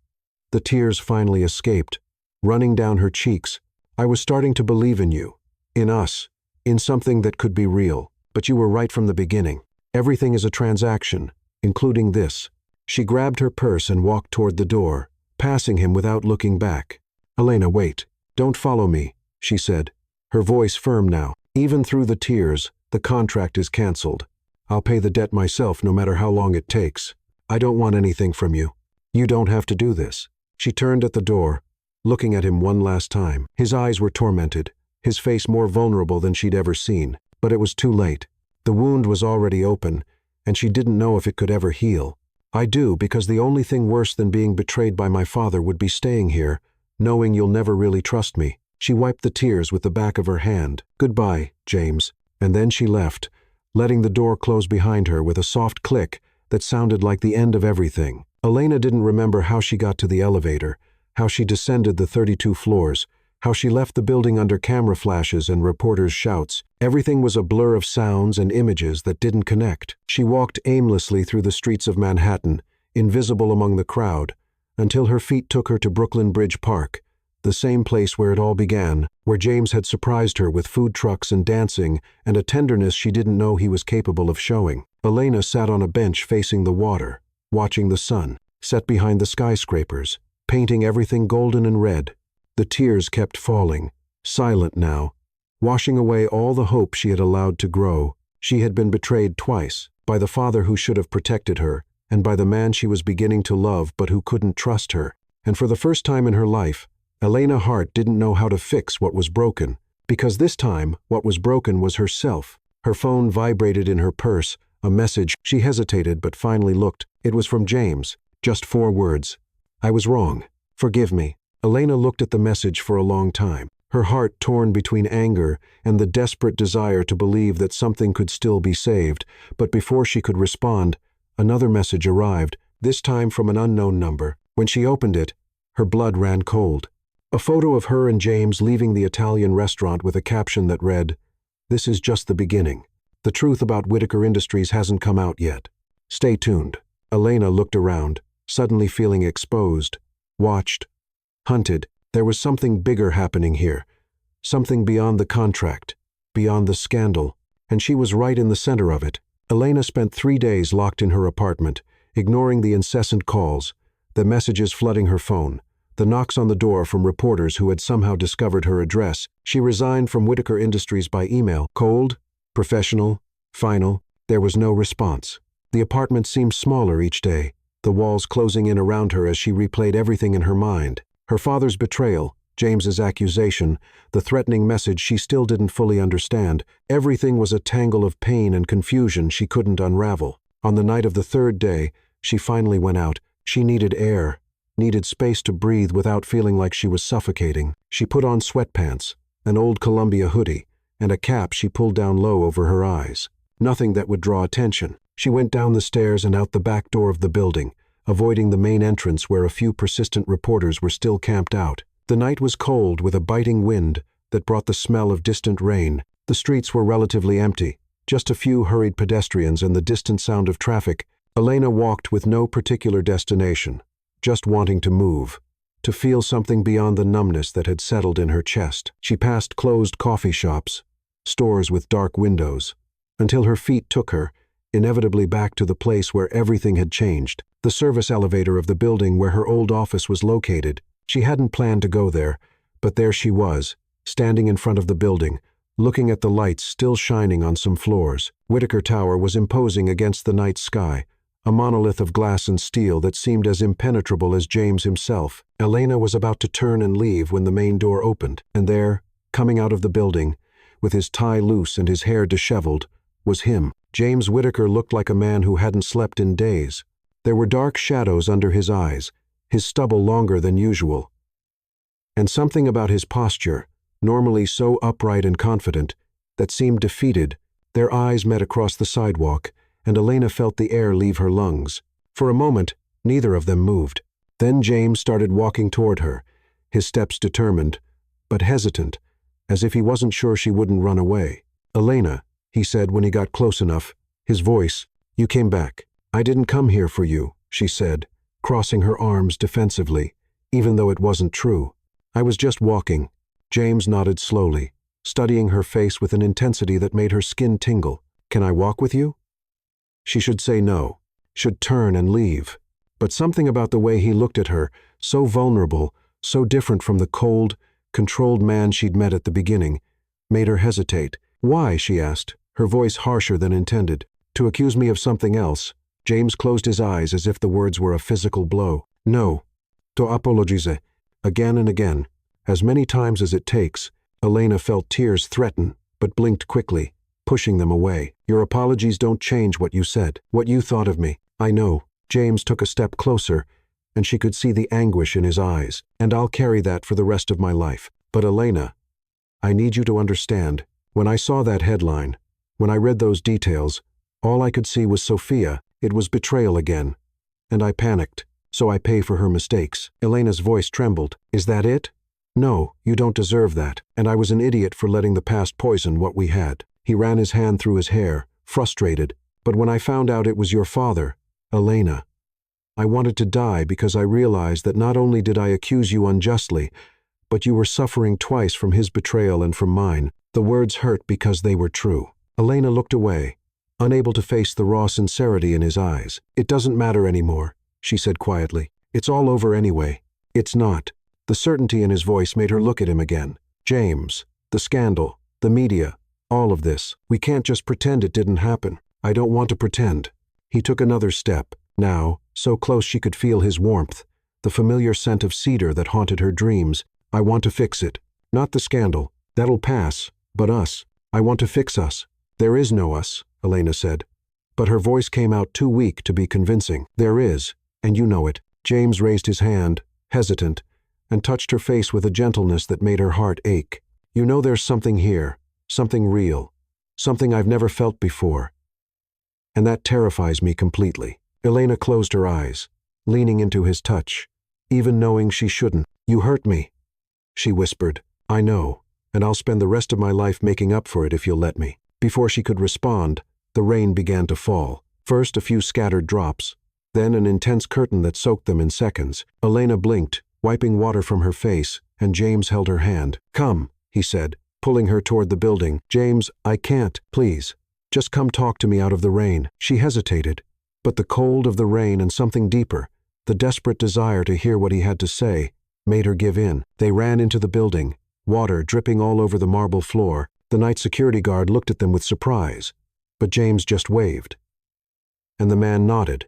The tears finally escaped, running down her cheeks. I was starting to believe in you, in us, in something that could be real. But you were right from the beginning. Everything is a transaction, including this. She grabbed her purse and walked toward the door, passing him without looking back. Elena, wait. Don't follow me, she said, her voice firm now. Even through the tears, the contract is canceled. I'll pay the debt myself no matter how long it takes. I don't want anything from you. You don't have to do this. She turned at the door, looking at him one last time. His eyes were tormented, his face more vulnerable than she'd ever seen. But it was too late. The wound was already open, and she didn't know if it could ever heal. I do, because the only thing worse than being betrayed by my father would be staying here, knowing you'll never really trust me. She wiped the tears with the back of her hand. Goodbye, James. And then she left, letting the door close behind her with a soft click that sounded like the end of everything. Elena didn't remember how she got to the elevator, how she descended the 32 floors, how she left the building under camera flashes and reporters' shouts. Everything was a blur of sounds and images that didn't connect. She walked aimlessly through the streets of Manhattan, invisible among the crowd, until her feet took her to Brooklyn Bridge Park, the same place where it all began, where James had surprised her with food trucks and dancing and a tenderness she didn't know he was capable of showing. Elena sat on a bench facing the water, watching the sun, set behind the skyscrapers, painting everything golden and red. The tears kept falling, silent now, washing away all the hope she had allowed to grow. She had been betrayed twice, by the father who should have protected her, and by the man she was beginning to love but who couldn't trust her. And for the first time in her life, Elena Hart didn't know how to fix what was broken, because this time what was broken was herself. Her phone vibrated in her purse, a message. She hesitated but finally looked. It was from James, just 4 words. I was wrong. Forgive me. Elena looked at the message for a long time, her heart torn between anger and the desperate desire to believe that something could still be saved. But before she could respond, another message arrived, this time from an unknown number. When she opened it, her blood ran cold. A photo of her and James leaving the Italian restaurant with a caption that read, "This is just the beginning. The truth about Whitaker Industries hasn't come out yet. Stay tuned." Elena looked around, suddenly feeling exposed, watched, hunted. There was something bigger happening here, something beyond the contract, beyond the scandal, and she was right in the center of it. Elena spent 3 days locked in her apartment, ignoring the incessant calls, the messages flooding her phone, the knocks on the door from reporters who had somehow discovered her address. She resigned from Whitaker Industries by email. Cold, professional, final. There was no response. The apartment seemed smaller each day, the walls closing in around her as she replayed everything in her mind. Her father's betrayal, James's accusation, the threatening message she still didn't fully understand. Everything was a tangle of pain and confusion she couldn't unravel. On the night of the 3rd day, she finally went out. She needed air, needed space to breathe without feeling like she was suffocating. She put on sweatpants, an old Columbia hoodie, and a cap she pulled down low over her eyes. Nothing that would draw attention. She went down the stairs and out the back door of the building, avoiding the main entrance where a few persistent reporters were still camped out. The night was cold with a biting wind that brought the smell of distant rain. The streets were relatively empty, just a few hurried pedestrians and the distant sound of traffic. Elena walked with no particular destination, just wanting to move. to feel something beyond the numbness that had settled in her chest. She passed closed coffee shops, stores with dark windows, until her feet took her, inevitably back to the place where everything had changed, the service elevator of the building where her old office was located. She hadn't planned to go there, but there she was, standing in front of the building, looking at the lights still shining on some floors. Whitaker Tower was imposing against the night sky, a monolith of glass and steel that seemed as impenetrable as James himself. Elena was about to turn and leave when the main door opened, and there, coming out of the building, with his tie loose and his hair disheveled, was him. James Whitaker looked like a man who hadn't slept in days. There were dark shadows under his eyes, his stubble longer than usual. And something about his posture, normally so upright and confident, that seemed defeated. Their eyes met across the sidewalk, and Elena felt the air leave her lungs. For a moment, neither of them moved. Then James started walking toward her, his steps determined, but hesitant, as if he wasn't sure she wouldn't run away. "Elena," he said when he got close enough, his voice, "You came back." "I didn't come here for you," she said, crossing her arms defensively, even though it wasn't true. "I was just walking." James nodded slowly, studying her face with an intensity that made her skin tingle. "Can I walk with you?" She should say no, should turn and leave. But something about the way he looked at her, so vulnerable, so different from the cold, controlled man she'd met at the beginning, made her hesitate. "Why?" she asked, her voice harsher than intended. "To accuse me of something else?" James closed his eyes as if the words were a physical blow. "No. To apologize." Again and again, as many times as it takes, Elena felt tears threaten, but blinked quickly, pushing them away. "Your apologies don't change what you said, what you thought of me." "I know." James took a step closer, and she could see the anguish in his eyes. "And I'll carry that for the rest of my life. But Elena, I need you to understand. When I saw that headline, when I read those details, all I could see was Sophia. It was betrayal again. And I panicked, so I pay for her mistakes." Elena's voice trembled. "Is that it?" "No, you don't deserve that. And I was an idiot for letting the past poison what we had." He ran his hand through his hair, frustrated. "But when I found out it was your father, Elena, I wanted to die because I realized that not only did I accuse you unjustly, but you were suffering twice from his betrayal and from mine." The words hurt because they were true. Elena looked away, unable to face the raw sincerity in his eyes. "It doesn't matter anymore," she said quietly. "It's all over anyway." "It's not." The certainty in his voice made her look at him again. "James, the scandal, the media, all of this. We can't just pretend it didn't happen." "I don't want to pretend." He took another step, now, so close she could feel his warmth, the familiar scent of cedar that haunted her dreams. "I want to fix it. Not the scandal. That'll pass. But us. I want to fix us." "There is no us," Elena said. But her voice came out too weak to be convincing. "There is, and you know it." James raised his hand, hesitant, and touched her face with a gentleness that made her heart ache. "You know there's something here, something real, something I've never felt before. And that terrifies me completely." Elena closed her eyes, leaning into his touch, even knowing she shouldn't. "You hurt me," she whispered. "I know, and I'll spend the rest of my life making up for it if you'll let me." Before she could respond, the rain began to fall. First a few scattered drops, then an intense curtain that soaked them in seconds. Elena blinked, wiping water from her face, and James held her hand. "Come," he said, pulling her toward the building. "James, I can't, please. Just come talk to me out of the rain." She hesitated, but the cold of the rain and something deeper, the desperate desire to hear what he had to say, made her give in. They ran into the building, water dripping all over the marble floor. The night security guard looked at them with surprise, but James just waved. And the man nodded,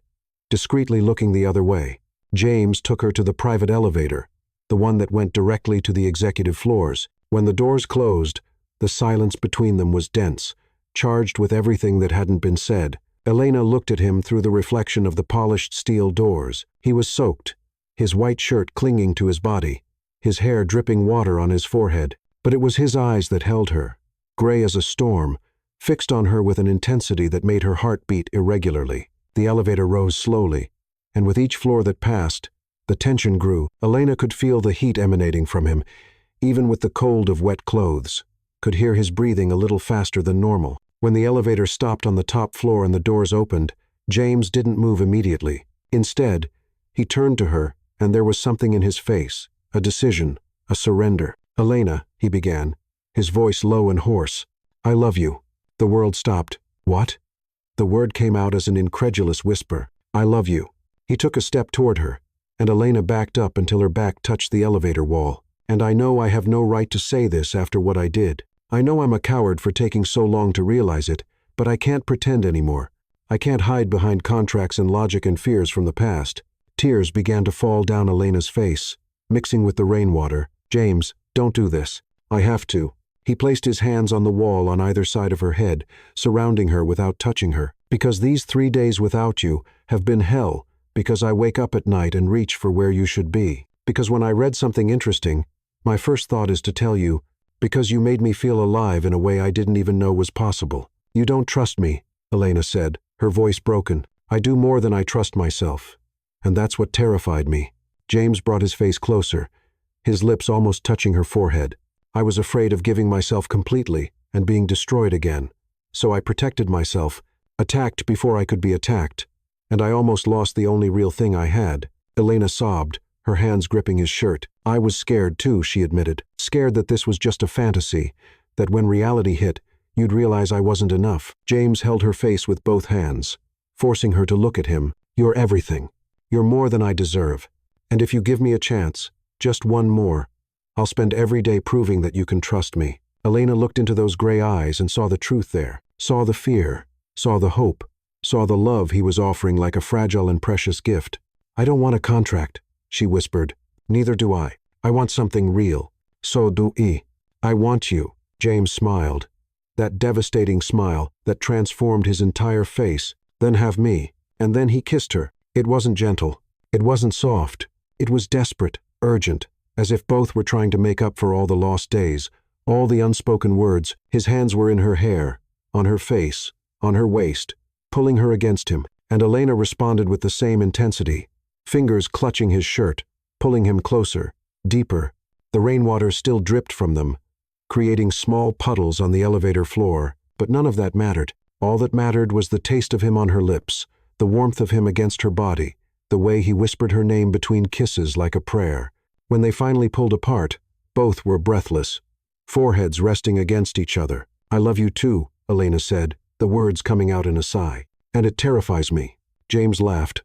discreetly looking the other way. James took her to the private elevator, the one that went directly to the executive floors. When the doors closed, the silence between them was dense, charged with everything that hadn't been said. Elena looked at him through the reflection of the polished steel doors. He was soaked, his white shirt clinging to his body, his hair dripping water on his forehead. But it was his eyes that held her, gray as a storm, fixed on her with an intensity that made her heart beat irregularly. The elevator rose slowly, and with each floor that passed, the tension grew. Elena could feel the heat emanating from him, even with the cold of wet clothes, could hear his breathing a little faster than normal. When the elevator stopped on the top floor and the doors opened, James didn't move immediately. Instead, he turned to her, and there was something in his face, a decision, a surrender. "Elena," he began, his voice low and hoarse. "I love you." The world stopped. "What?" The word came out as an incredulous whisper. "I love you." He took a step toward her, and Elena backed up until her back touched the elevator wall. "And I know I have no right to say this after what I did. I know I'm a coward for taking so long to realize it, but I can't pretend anymore. I can't hide behind contracts and logic and fears from the past." Tears began to fall down Elena's face, mixing with the rainwater. "James, don't do this. I have to." He placed his hands on the wall on either side of her head, surrounding her without touching her. "Because these 3 days without you have been hell, because I wake up at night and reach for where you should be. Because when I read something interesting, my first thought is to tell you, because you made me feel alive in a way I didn't even know was possible." "You don't trust me," Elena said, her voice broken. "I do more than I trust myself. And that's what terrified me." James brought his face closer, his lips almost touching her forehead. "I was afraid of giving myself completely and being destroyed again. So I protected myself, attacked before I could be attacked. And I almost lost the only real thing I had." Elena sobbed, her hands gripping his shirt. "I was scared too," she admitted. "Scared that this was just a fantasy, that when reality hit, you'd realize I wasn't enough." James held her face with both hands, forcing her to look at him. "You're everything. You're more than I deserve. And if you give me a chance, just one more, I'll spend every day proving that you can trust me." Elena looked into those gray eyes and saw the truth there, saw the fear, saw the hope, saw the love he was offering like a fragile and precious gift. "I don't want a contract," she whispered. "Neither do I. I want something real. So do I. I want you." James smiled, that devastating smile that transformed his entire face. "Then have me." And then he kissed her. It wasn't gentle. It wasn't soft. It was desperate, urgent, as if both were trying to make up for all the lost days, all the unspoken words. His hands were in her hair, on her face, on her waist, pulling her against him, and Elena responded with the same intensity, fingers clutching his shirt, pulling him closer, deeper. The rainwater still dripped from them, creating small puddles on the elevator floor, but none of that mattered. All that mattered was the taste of him on her lips, the warmth of him against her body, the way he whispered her name between kisses like a prayer. When they finally pulled apart, both were breathless, foreheads resting against each other. "I love you too," Elena said, the words coming out in a sigh. "And it terrifies me." James laughed,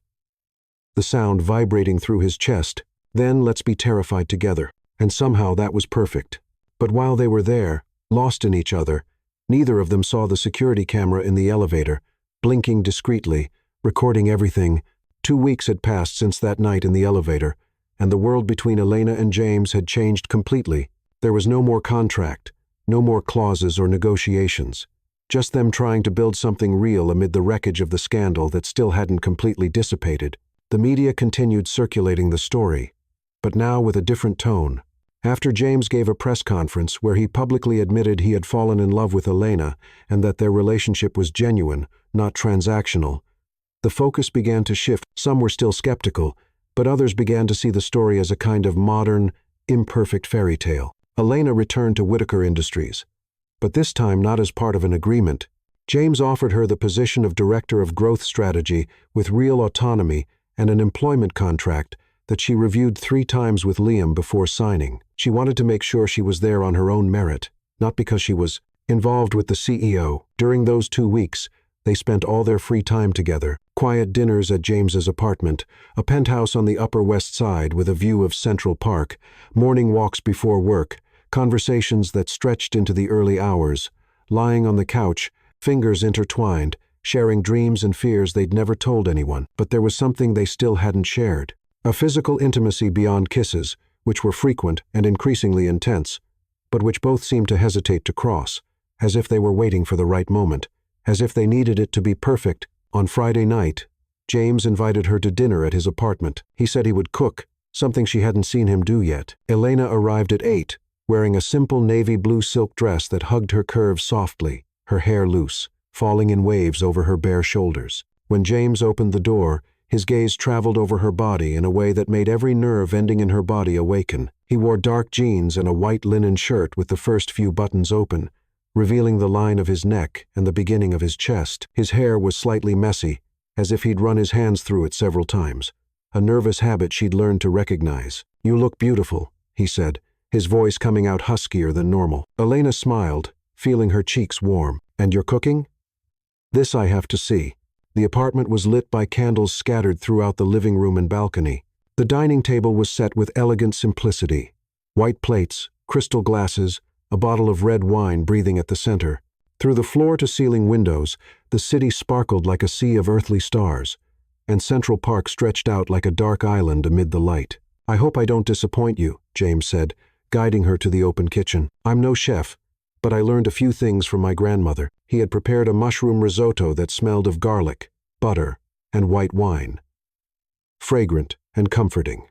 the sound vibrating through his chest. "Then let's be terrified together." And somehow that was perfect. But while they were there, lost in each other, neither of them saw the security camera in the elevator, blinking discreetly, recording everything. 2 weeks had passed since that night in the elevator, and the world between Elena and James had changed completely. There was no more contract, no more clauses or negotiations. Just them trying to build something real amid the wreckage of the scandal that still hadn't completely dissipated. The media continued circulating the story, but now with a different tone. After James gave a press conference where he publicly admitted he had fallen in love with Elena and that their relationship was genuine, not transactional, the focus began to shift. Some were still skeptical, but others began to see the story as a kind of modern, imperfect fairy tale. Elena returned to Whitaker Industries, but this time not as part of an agreement. James offered her the position of Director of Growth Strategy with real autonomy and an employment contract that she reviewed 3 times with Liam before signing. She wanted to make sure she was there on her own merit, not because she was involved with the CEO. During those 2 weeks, they spent all their free time together. Quiet dinners at James's apartment, a penthouse on the Upper West Side with a view of Central Park, morning walks before work, conversations that stretched into the early hours, lying on the couch, fingers intertwined, sharing dreams and fears they'd never told anyone. But there was something they still hadn't shared. A physical intimacy beyond kisses, which were frequent and increasingly intense, but which both seemed to hesitate to cross, as if they were waiting for the right moment, as if they needed it to be perfect. On Friday night, James invited her to dinner at his apartment. He said he would cook, something she hadn't seen him do yet. Elena arrived at 8, wearing a simple navy blue silk dress that hugged her curves softly, her hair loose, falling in waves over her bare shoulders. When James opened the door, his gaze traveled over her body in a way that made every nerve ending in her body awaken. He wore dark jeans and a white linen shirt with the first few buttons open, revealing the line of his neck and the beginning of his chest. His hair was slightly messy, as if he'd run his hands through it several times. a nervous habit she'd learned to recognize. "You look beautiful," he said, his voice coming out huskier than normal. Elena smiled, feeling her cheeks warm. "And you're cooking?" "This I have to see." The apartment was lit by candles scattered throughout the living room and balcony. The dining table was set with elegant simplicity. White plates, crystal glasses, a bottle of red wine breathing at the center. Through the floor-to-ceiling windows, the city sparkled like a sea of earthly stars, and Central Park stretched out like a dark island amid the light. "I hope I don't disappoint you," James said, guiding her to the open kitchen. "I'm no chef, but I learned a few things from my grandmother." He had prepared a mushroom risotto that smelled of garlic, butter, and white wine. Fragrant and comforting.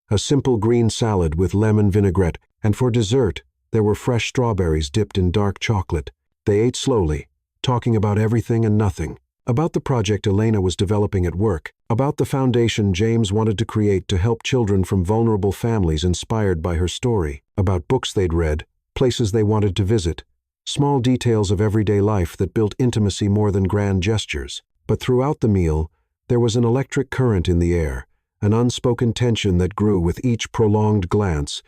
A simple green salad with lemon vinaigrette, and for dessert, there were fresh strawberries dipped in dark chocolate. They ate slowly, talking about everything and nothing. About the project Elena was developing at work, about the foundation James wanted to create to help children from vulnerable families inspired by her story, about books they'd read, places they wanted to visit, small details of everyday life that built intimacy more than grand gestures. But throughout the meal, there was an electric current in the air, an unspoken tension that grew with each prolonged glance,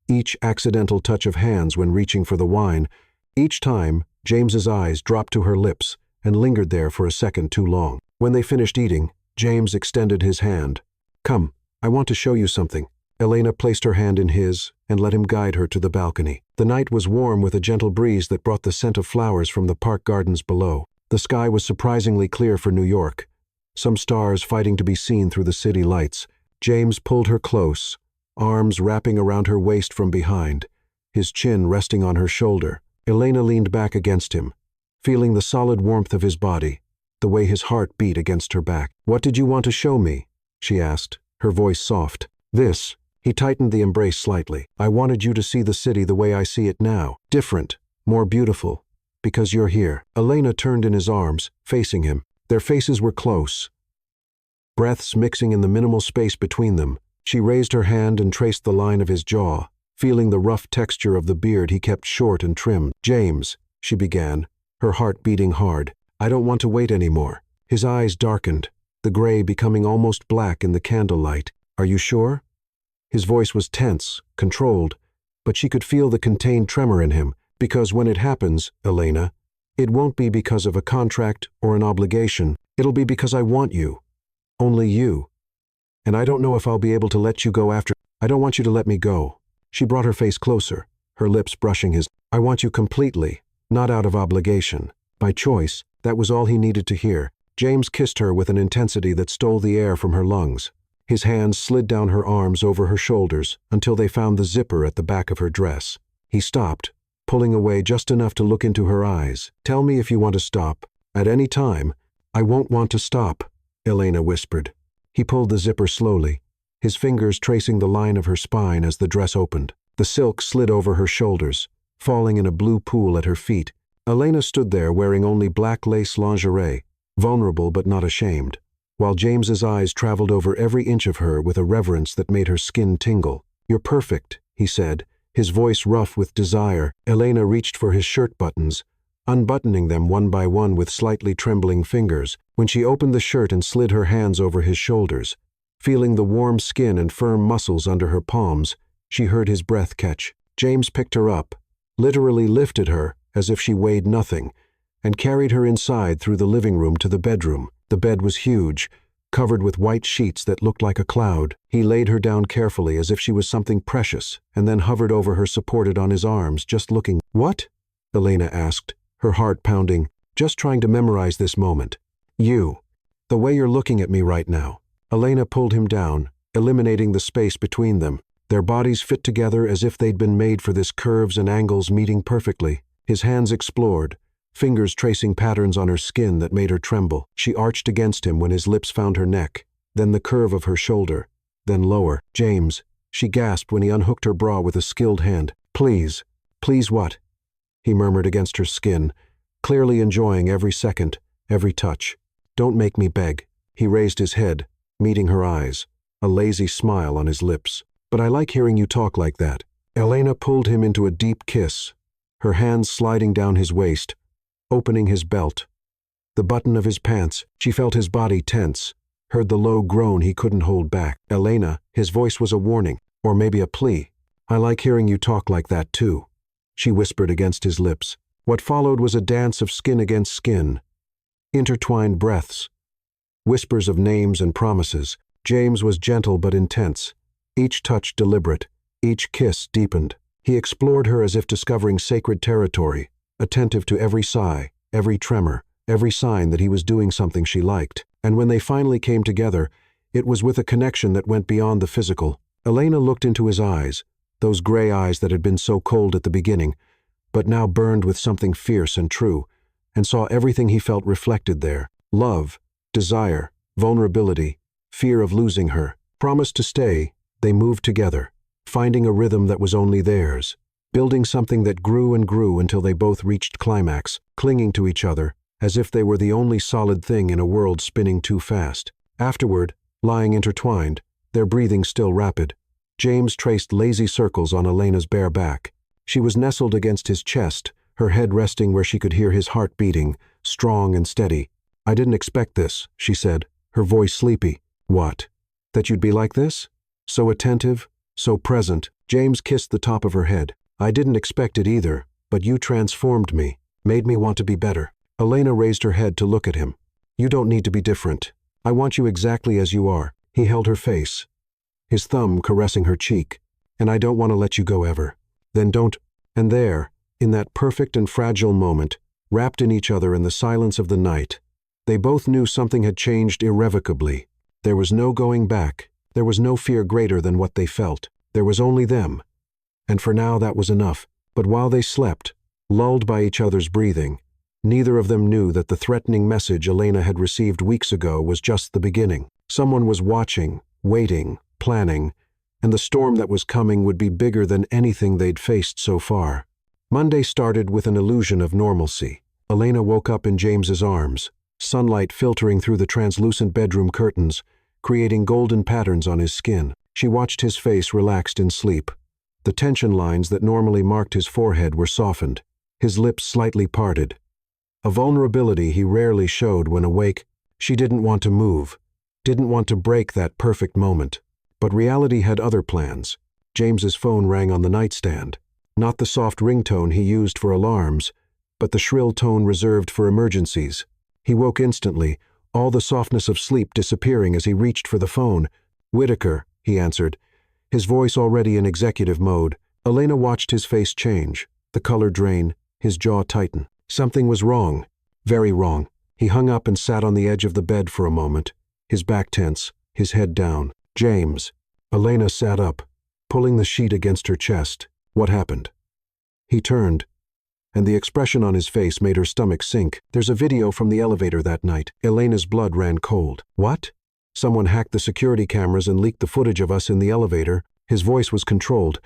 each accidental touch of hands when reaching for the wine. Each time, James's eyes dropped to her lips and lingered there for a second too long. When they finished eating, James extended his hand. "Come, I want to show you something." Elena placed her hand in his and let him guide her to the balcony. The night was warm with a gentle breeze that brought the scent of flowers from the park gardens below. The sky was surprisingly clear for New York, some stars fighting to be seen through the city lights. James pulled her close, arms wrapping around her waist from behind, his chin resting on her shoulder. Elena leaned back against him, feeling the solid warmth of his body, the way his heart beat against her back. "What did you want to show me?" she asked, her voice soft. "This." He tightened the embrace slightly. "I wanted you to see the city the way I see it now. Different, more beautiful, because you're here." Elena turned in his arms, facing him. Their faces were close, breaths mixing in the minimal space between them. She raised her hand and traced the line of his jaw, feeling the rough texture of the beard he kept short and trimmed. "James," she began, her heart beating hard, "I don't want to wait anymore." His eyes darkened, the gray becoming almost black in the candlelight. "Are you sure?" His voice was tense, controlled, but she could feel the contained tremor in him. "Because when it happens, Elena, it won't be because of a contract or an obligation. It'll be because I want you. Only you. And I don't know if I'll be able to let you go after. I don't want you to let me go." She brought her face closer, her lips brushing his. "I want you completely, not out of obligation. By choice." That was all he needed to hear. James kissed her with an intensity that stole the air from her lungs. His hands slid down her arms over her shoulders until they found the zipper at the back of her dress. He stopped, pulling away just enough to look into her eyes. "Tell me if you want to stop. At any time." "I won't want to stop," Elena whispered. He pulled the zipper slowly, his fingers tracing the line of her spine as the dress opened. The silk slid over her shoulders, falling in a blue pool at her feet. Elena stood there wearing only black lace lingerie, vulnerable but not ashamed, while James's eyes traveled over every inch of her with a reverence that made her skin tingle. "You're perfect," he said, his voice rough with desire. Elena reached for his shirt buttons, unbuttoning them one by one with slightly trembling fingers. When she opened the shirt and slid her hands over his shoulders, feeling the warm skin and firm muscles under her palms, she heard his breath catch. James picked her up, literally lifted her as if she weighed nothing, and carried her inside through the living room to the bedroom. The bed was huge, covered with white sheets that looked like a cloud. He laid her down carefully as if she was something precious, and then hovered over her supported on his arms, just looking. "What?" Elena asked, her heart pounding, just trying to memorize this moment. "You. The way you're looking at me right now." Elena pulled him down, eliminating the space between them. Their bodies fit together as if they'd been made for this, curves and angles meeting perfectly. His hands explored, fingers tracing patterns on her skin that made her tremble. She arched against him when his lips found her neck, then the curve of her shoulder, then lower. "James," she gasped when he unhooked her bra with a skilled hand. "Please." "Please what?" he murmured against her skin, clearly enjoying every second, every touch. "Don't make me beg." He raised his head, meeting her eyes, a lazy smile on his lips. "But I like hearing you talk like that." Elena pulled him into a deep kiss, her hands sliding down his waist, opening his belt, the button of his pants. She felt his body tense, heard the low groan he couldn't hold back. "Elena," his voice was a warning, or maybe a plea. "I like hearing you talk like that too," she whispered against his lips. What followed was a dance of skin against skin, intertwined breaths, whispers of names and promises. James was gentle but intense, each touch deliberate, each kiss deepened. He explored her as if discovering sacred territory, attentive to every sigh, every tremor, every sign that he was doing something she liked. And when they finally came together, it was with a connection that went beyond the physical. Elena looked into his eyes, those gray eyes that had been so cold at the beginning, but now burned with something fierce and true, and saw everything he felt reflected there: love, desire, vulnerability, fear of losing her. Promised to stay, they moved together, finding a rhythm that was only theirs, building something that grew and grew until they both reached climax, clinging to each other, as if they were the only solid thing in a world spinning too fast. Afterward, lying intertwined, their breathing still rapid, James traced lazy circles on Elena's bare back. She was nestled against his chest, her head resting where she could hear his heart beating, strong and steady. "I didn't expect this," she said, her voice sleepy. "What? That you'd be like this? So attentive, so present." James kissed the top of her head. "I didn't expect it either, but you transformed me, made me want to be better." Elena raised her head to look at him. "You don't need to be different. I want you exactly as you are." He held her face, his thumb caressing her cheek. "And I don't want to let you go ever." "Then don't." And there, in that perfect and fragile moment, wrapped in each other in the silence of the night, they both knew something had changed irrevocably. There was no going back. There was no fear greater than what they felt. There was only them. And for now that was enough. But while they slept, lulled by each other's breathing, neither of them knew that the threatening message Elena had received weeks ago was just the beginning. Someone was watching, waiting, planning, and the storm that was coming would be bigger than anything they'd faced so far. Monday started with an illusion of normalcy. Elena woke up in James's arms, sunlight filtering through the translucent bedroom curtains, creating golden patterns on his skin. She watched his face relaxed in sleep. The tension lines that normally marked his forehead were softened, his lips slightly parted. A vulnerability he rarely showed when awake. She didn't want to move, didn't want to break that perfect moment. But reality had other plans. James's phone rang on the nightstand. Not the soft ringtone he used for alarms, but the shrill tone reserved for emergencies. He woke instantly, all the softness of sleep disappearing as he reached for the phone. "Whitaker," he answered, his voice already in executive mode. Elena watched his face change, the color drain, his jaw tighten. Something was wrong, very wrong. He hung up and sat on the edge of the bed for a moment, his back tense, his head down. "James." Elena sat up, pulling the sheet against her chest. "What happened?" He turned, and the expression on his face made her stomach sink. "There's a video from the elevator that night." Elena's blood ran cold. "What?" "Someone hacked the security cameras and leaked the footage of us in the elevator." His voice was controlled,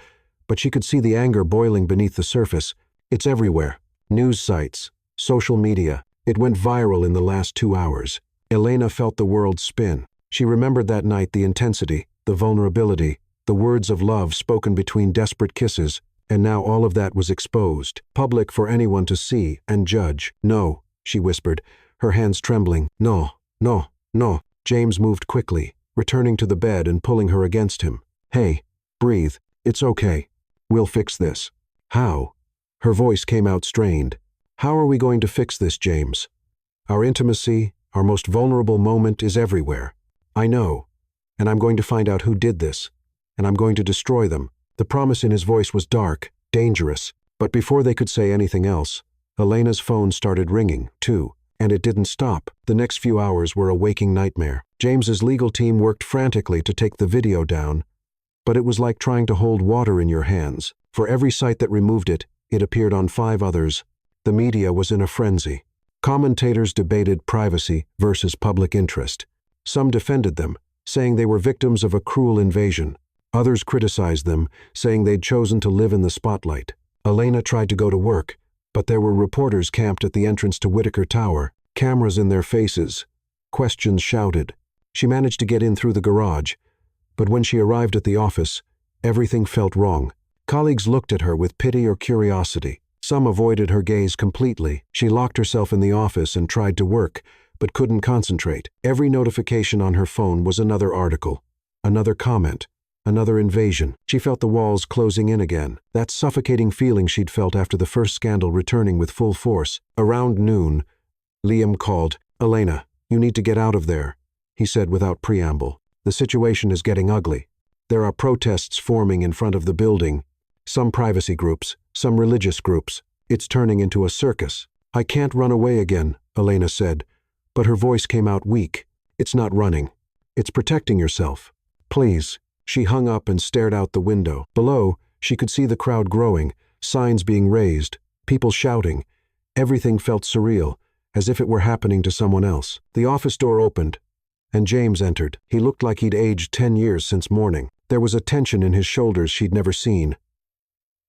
but she could see the anger boiling beneath the surface. "It's everywhere. News sites, social media. It went viral in the last 2 hours." Elena felt the world spin. She remembered that night, the intensity, the vulnerability, the words of love spoken between desperate kisses, and now all of that was exposed, public for anyone to see and judge. "No," she whispered, her hands trembling. "No, no, no." James moved quickly, returning to the bed and pulling her against him. "Hey, breathe. It's okay. We'll fix this." "How?" Her voice came out strained. "How are we going to fix this, James? Our intimacy, our most vulnerable moment is everywhere. I know, and I'm going to find out who did this, and I'm going to destroy them." The promise in his voice was dark, dangerous, but before they could say anything else, Elena's phone started ringing, too, and it didn't stop. The next few hours were a waking nightmare. James's legal team worked frantically to take the video down, but it was like trying to hold water in your hands. For every site that removed it, it appeared on 5 others. The media was in a frenzy. Commentators debated privacy versus public interest. Some defended them, saying they were victims of a cruel invasion. Others criticized them, saying they'd chosen to live in the spotlight. Elena tried to go to work, but there were reporters camped at the entrance to Whitaker Tower, cameras in their faces, questions shouted. She managed to get in through the garage, but when she arrived at the office, everything felt wrong. Colleagues looked at her with pity or curiosity. Some avoided her gaze completely. She locked herself in the office and tried to work, but couldn't concentrate. Every notification on her phone was another article, another comment, another invasion. She felt the walls closing in again, that suffocating feeling she'd felt after the first scandal returning with full force. Around noon, Liam called. "Elena, you need to get out of there," he said without preamble. "The situation is getting ugly. There are protests forming in front of the building, some privacy groups, some religious groups. It's turning into a circus." "I can't run away again," Elena said, but her voice came out weak. "It's not running. It's protecting yourself. Please." She hung up and stared out the window. Below, she could see the crowd growing, signs being raised, people shouting. Everything felt surreal, as if it were happening to someone else. The office door opened, and James entered. He looked like he'd aged 10 years since morning. There was a tension in his shoulders she'd never seen.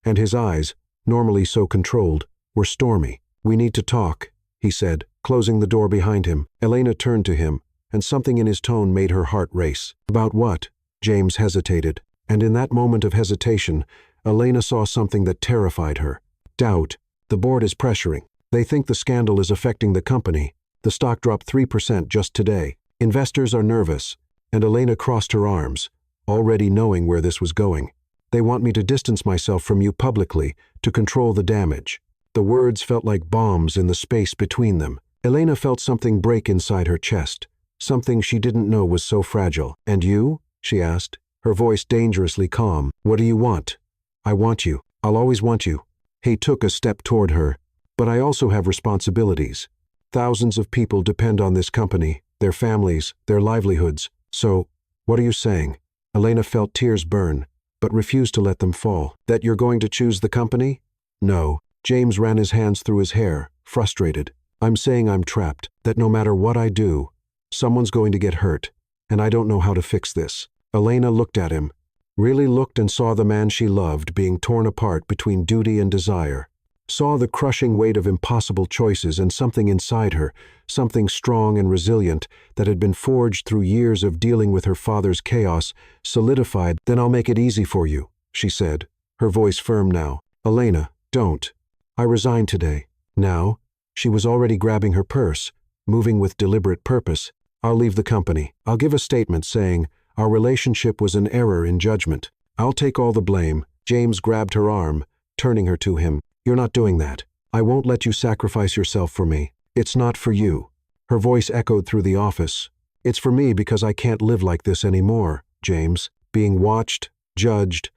And his eyes, normally so controlled, were stormy. "We need to talk," he said, closing the door behind him. Elena turned to him, and something in his tone made her heart race. "About what?" James hesitated, and in that moment of hesitation, Elena saw something that terrified her. Doubt. "The board is pressuring. They think the scandal is affecting the company. The stock dropped 3% just today. Investors are nervous," and Elena crossed her arms, already knowing where this was going. "They want me to distance myself from you publicly, to control the damage." The words felt like bombs in the space between them. Elena felt something break inside her chest, something she didn't know was so fragile. "And you?" she asked, her voice dangerously calm. "What do you want?" "I want you. I'll always want you." He took a step toward her. "But I also have responsibilities. Thousands of people depend on this company, their families, their livelihoods. So, what are you saying?" Elena felt tears burn, but refused to let them fall. "That you're going to choose the company?" "No." James ran his hands through his hair, frustrated. "I'm saying I'm trapped, that no matter what I do, someone's going to get hurt, and I don't know how to fix this." Elena looked at him, really looked and saw the man she loved being torn apart between duty and desire. Saw the crushing weight of impossible choices and something inside her, something strong and resilient that had been forged through years of dealing with her father's chaos, solidified. "Then I'll make it easy for you," she said, her voice firm now. "Elena, don't. I resign today." Now, she was already grabbing her purse, moving with deliberate purpose. "I'll leave the company. I'll give a statement saying our relationship was an error in judgment. I'll take all the blame." James grabbed her arm, turning her to him. "You're not doing that. I won't let you sacrifice yourself for me. It's not for you." Her voice echoed through the office. "It's for me because I can't live like this anymore, James. Being watched, judged,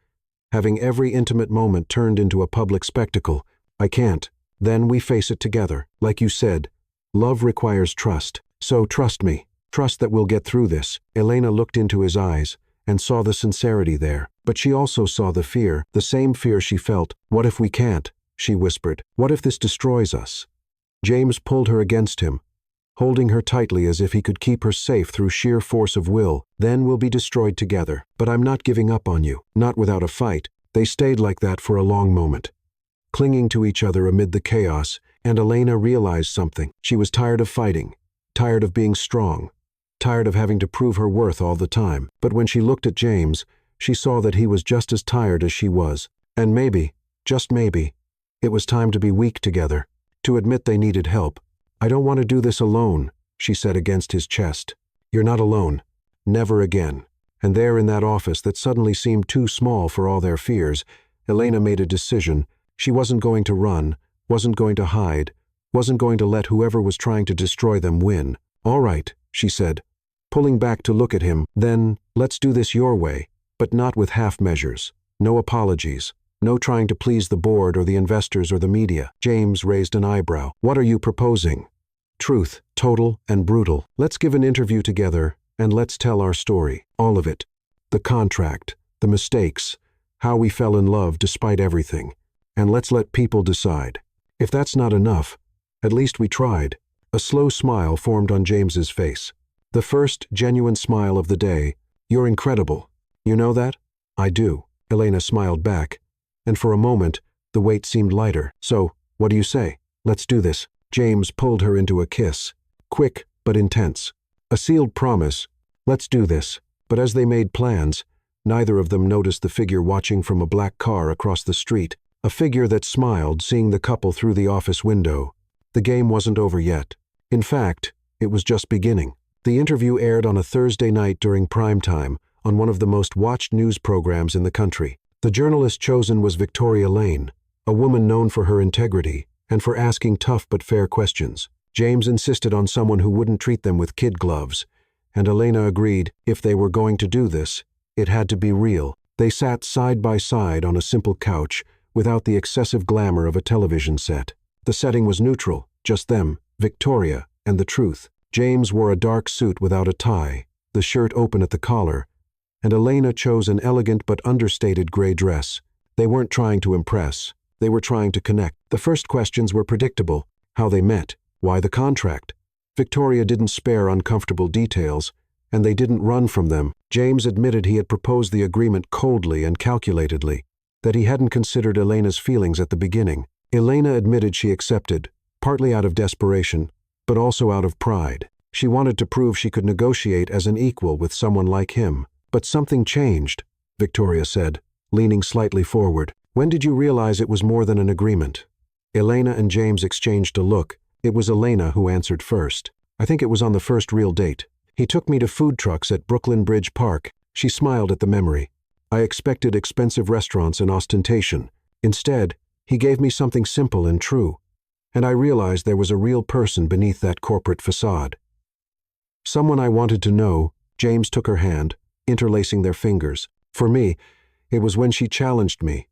having every intimate moment turned into a public spectacle. I can't. Then we face it together. Like you said, love requires trust. So trust me. Trust that we'll get through this." Elena looked into his eyes and saw the sincerity there. But she also saw the fear, the same fear she felt. "What if we can't?" she whispered. "What if this destroys us?" James pulled her against him, holding her tightly as if he could keep her safe through sheer force of will. "Then we'll be destroyed together. But I'm not giving up on you, not without a fight." They stayed like that for a long moment, clinging to each other amid the chaos, and Elena realized something. She was tired of fighting, tired of being strong, tired of having to prove her worth all the time. But when she looked at James, she saw that he was just as tired as she was. And maybe, just maybe, it was time to be weak together, to admit they needed help. "I don't want to do this alone," she said against his chest. "You're not alone. Never again." And there in that office that suddenly seemed too small for all their fears, Elena made a decision. She wasn't going to run, wasn't going to hide, wasn't going to let whoever was trying to destroy them win. "All right," she said, pulling back to look at him. "Then, let's do this your way, but not with half measures. No apologies. No trying to please the board or the investors or the media." James raised an eyebrow. "What are you proposing?" "Truth, total and brutal. Let's give an interview together, and let's tell our story. All of it. The contract, the mistakes, how we fell in love despite everything. And let's let people decide. If that's not enough, at least we tried." A slow smile formed on James's face. The first genuine smile of the day. "You're incredible. You know that?" "I do." Elena smiled back, and for a moment, the weight seemed lighter. "So, what do you say? Let's do this." James pulled her into a kiss, quick but intense. A sealed promise. Let's do this. But as they made plans, neither of them noticed the figure watching from a black car across the street, a figure that smiled seeing the couple through the office window. The game wasn't over yet. In fact, It was just beginning. The interview aired on a Thursday night during prime time, on one of the most watched news programs in the country. The journalist chosen was Victoria Lane, a woman known for her integrity and for asking tough but fair questions. James insisted on someone who wouldn't treat them with kid gloves, and Elena agreed if they were going to do this, it had to be real. They sat side by side on a simple couch, without the excessive glamour of a television set. The setting was neutral, just them, Victoria, and the truth. James wore a dark suit without a tie, the shirt open at the collar, and Elena chose an elegant but understated gray dress. They weren't trying to impress. They were trying to connect. The first questions were predictable: how they met, why the contract. Victoria didn't spare uncomfortable details, and they didn't run from them. James admitted he had proposed the agreement coldly and calculatedly, that he hadn't considered Elena's feelings at the beginning. Elena admitted she accepted, partly out of desperation, but also out of pride. She wanted to prove she could negotiate as an equal with someone like him. But something changed, Victoria said, leaning slightly forward. When did you realize it was more than an agreement? Elena and James exchanged a look. It was Elena who answered first. I think it was on the first real date. He took me to food trucks at Brooklyn Bridge Park. She smiled at the memory. I expected expensive restaurants and ostentation. Instead, he gave me something simple and true. And I realized there was a real person beneath that corporate facade. Someone I wanted to know. James took her hand, interlacing their fingers. For me, it was when she challenged me,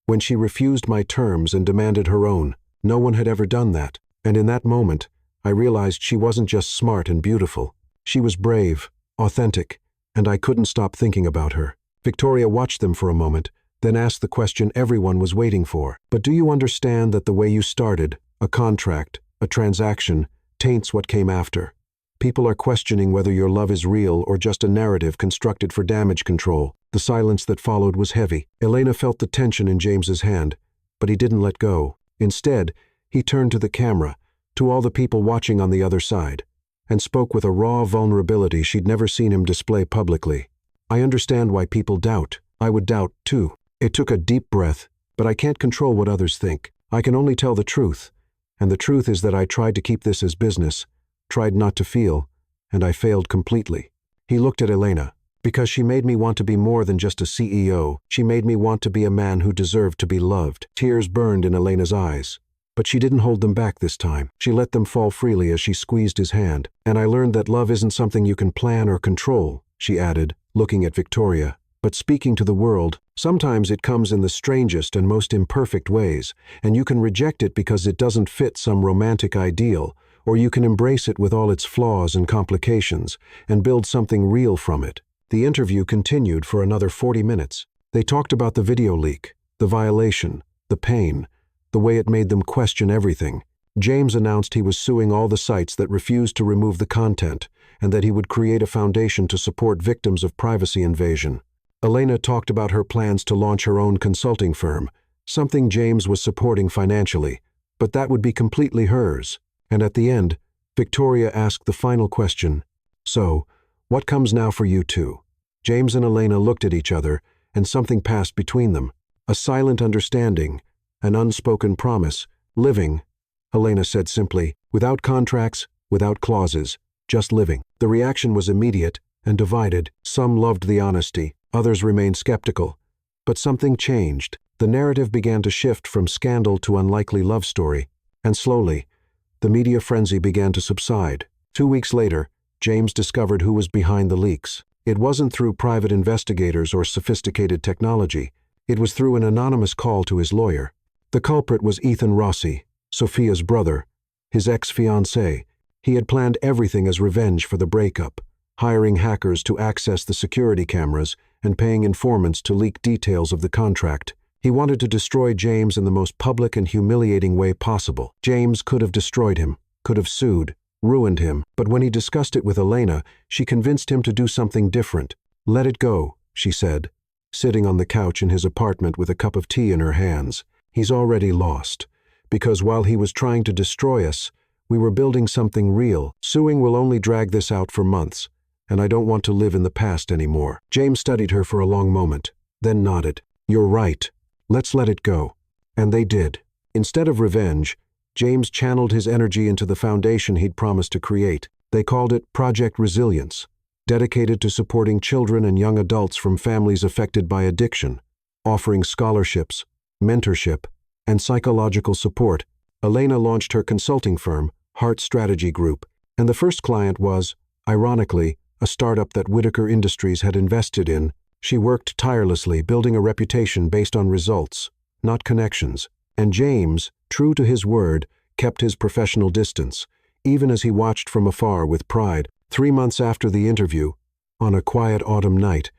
when she refused my terms and demanded her own. No one had ever done that, and in that moment, I realized she wasn't just smart and beautiful. She was brave, authentic, and I couldn't stop thinking about her. Victoria watched them for a moment, then asked the question everyone was waiting for. But do you understand that the way you started, a contract, a transaction, taints what came after? People are questioning whether your love is real or just a narrative constructed for damage control. The silence that followed was heavy. Elena felt the tension in James's hand, but he didn't let go. Instead, he turned to the camera, to all the people watching on the other side, and spoke with a raw vulnerability she'd never seen him display publicly. I understand why people doubt. I would doubt, too. It took a deep breath, but I can't control what others think. I can only tell the truth, and the truth is that I tried to keep this as business, tried not to feel, and I failed completely. He looked at Elena. Because she made me want to be more than just a CEO. She made me want to be a man who deserved to be loved. Tears burned in Elena's eyes, but she didn't hold them back this time. She let them fall freely as she squeezed his hand. And I learned that love isn't something you can plan or control, she added, looking at Victoria. But speaking to the world, sometimes it comes in the strangest and most imperfect ways, and you can reject it because it doesn't fit some romantic ideal, or you can embrace it with all its flaws and complications, and build something real from it. The interview continued for another 40 minutes. They talked about the video leak, the violation, the pain, the way it made them question everything. James announced he was suing all the sites that refused to remove the content, and that he would create a foundation to support victims of privacy invasion. Elena talked about her plans to launch her own consulting firm, something James was supporting financially, but that would be completely hers. And at the end, Victoria asked the final question. So, what comes now for you two? James and Elena looked at each other, and something passed between them. A silent understanding, an unspoken promise, living, Elena said simply, without contracts, without clauses, just living. The reaction was immediate and divided. Some loved the honesty, others remained skeptical. But something changed. The narrative began to shift from scandal to unlikely love story, and slowly, the media frenzy began to subside. 2 weeks later, James discovered who was behind the leaks. It wasn't through private investigators or sophisticated technology. It was through an anonymous call to his lawyer. The culprit was Ethan Rossi, Sophia's brother, his ex-fiancée. He had planned everything as revenge for the breakup, hiring hackers to access the security cameras and paying informants to leak details of the contract. He wanted to destroy James in the most public and humiliating way possible. James could have destroyed him, could have sued, ruined him, but when he discussed it with Elena, she convinced him to do something different. Let it go, she said, sitting on the couch in his apartment with a cup of tea in her hands. He's already lost, because while he was trying to destroy us, we were building something real. Suing will only drag this out for months, and I don't want to live in the past anymore. James studied her for a long moment, then nodded. You're right. Let's let it go. And they did. Instead of revenge, James channeled his energy into the foundation he'd promised to create. They called it Project Resilience, dedicated to supporting children and young adults from families affected by addiction, offering scholarships, mentorship, and psychological support. Elena launched her consulting firm, Heart Strategy Group, and the first client was, ironically, a startup that Whitaker Industries had invested in. She worked tirelessly, building a reputation based on results, not connections. And James, true to his word, kept his professional distance, even as he watched from afar with pride. 3 months after the interview, on a quiet autumn night,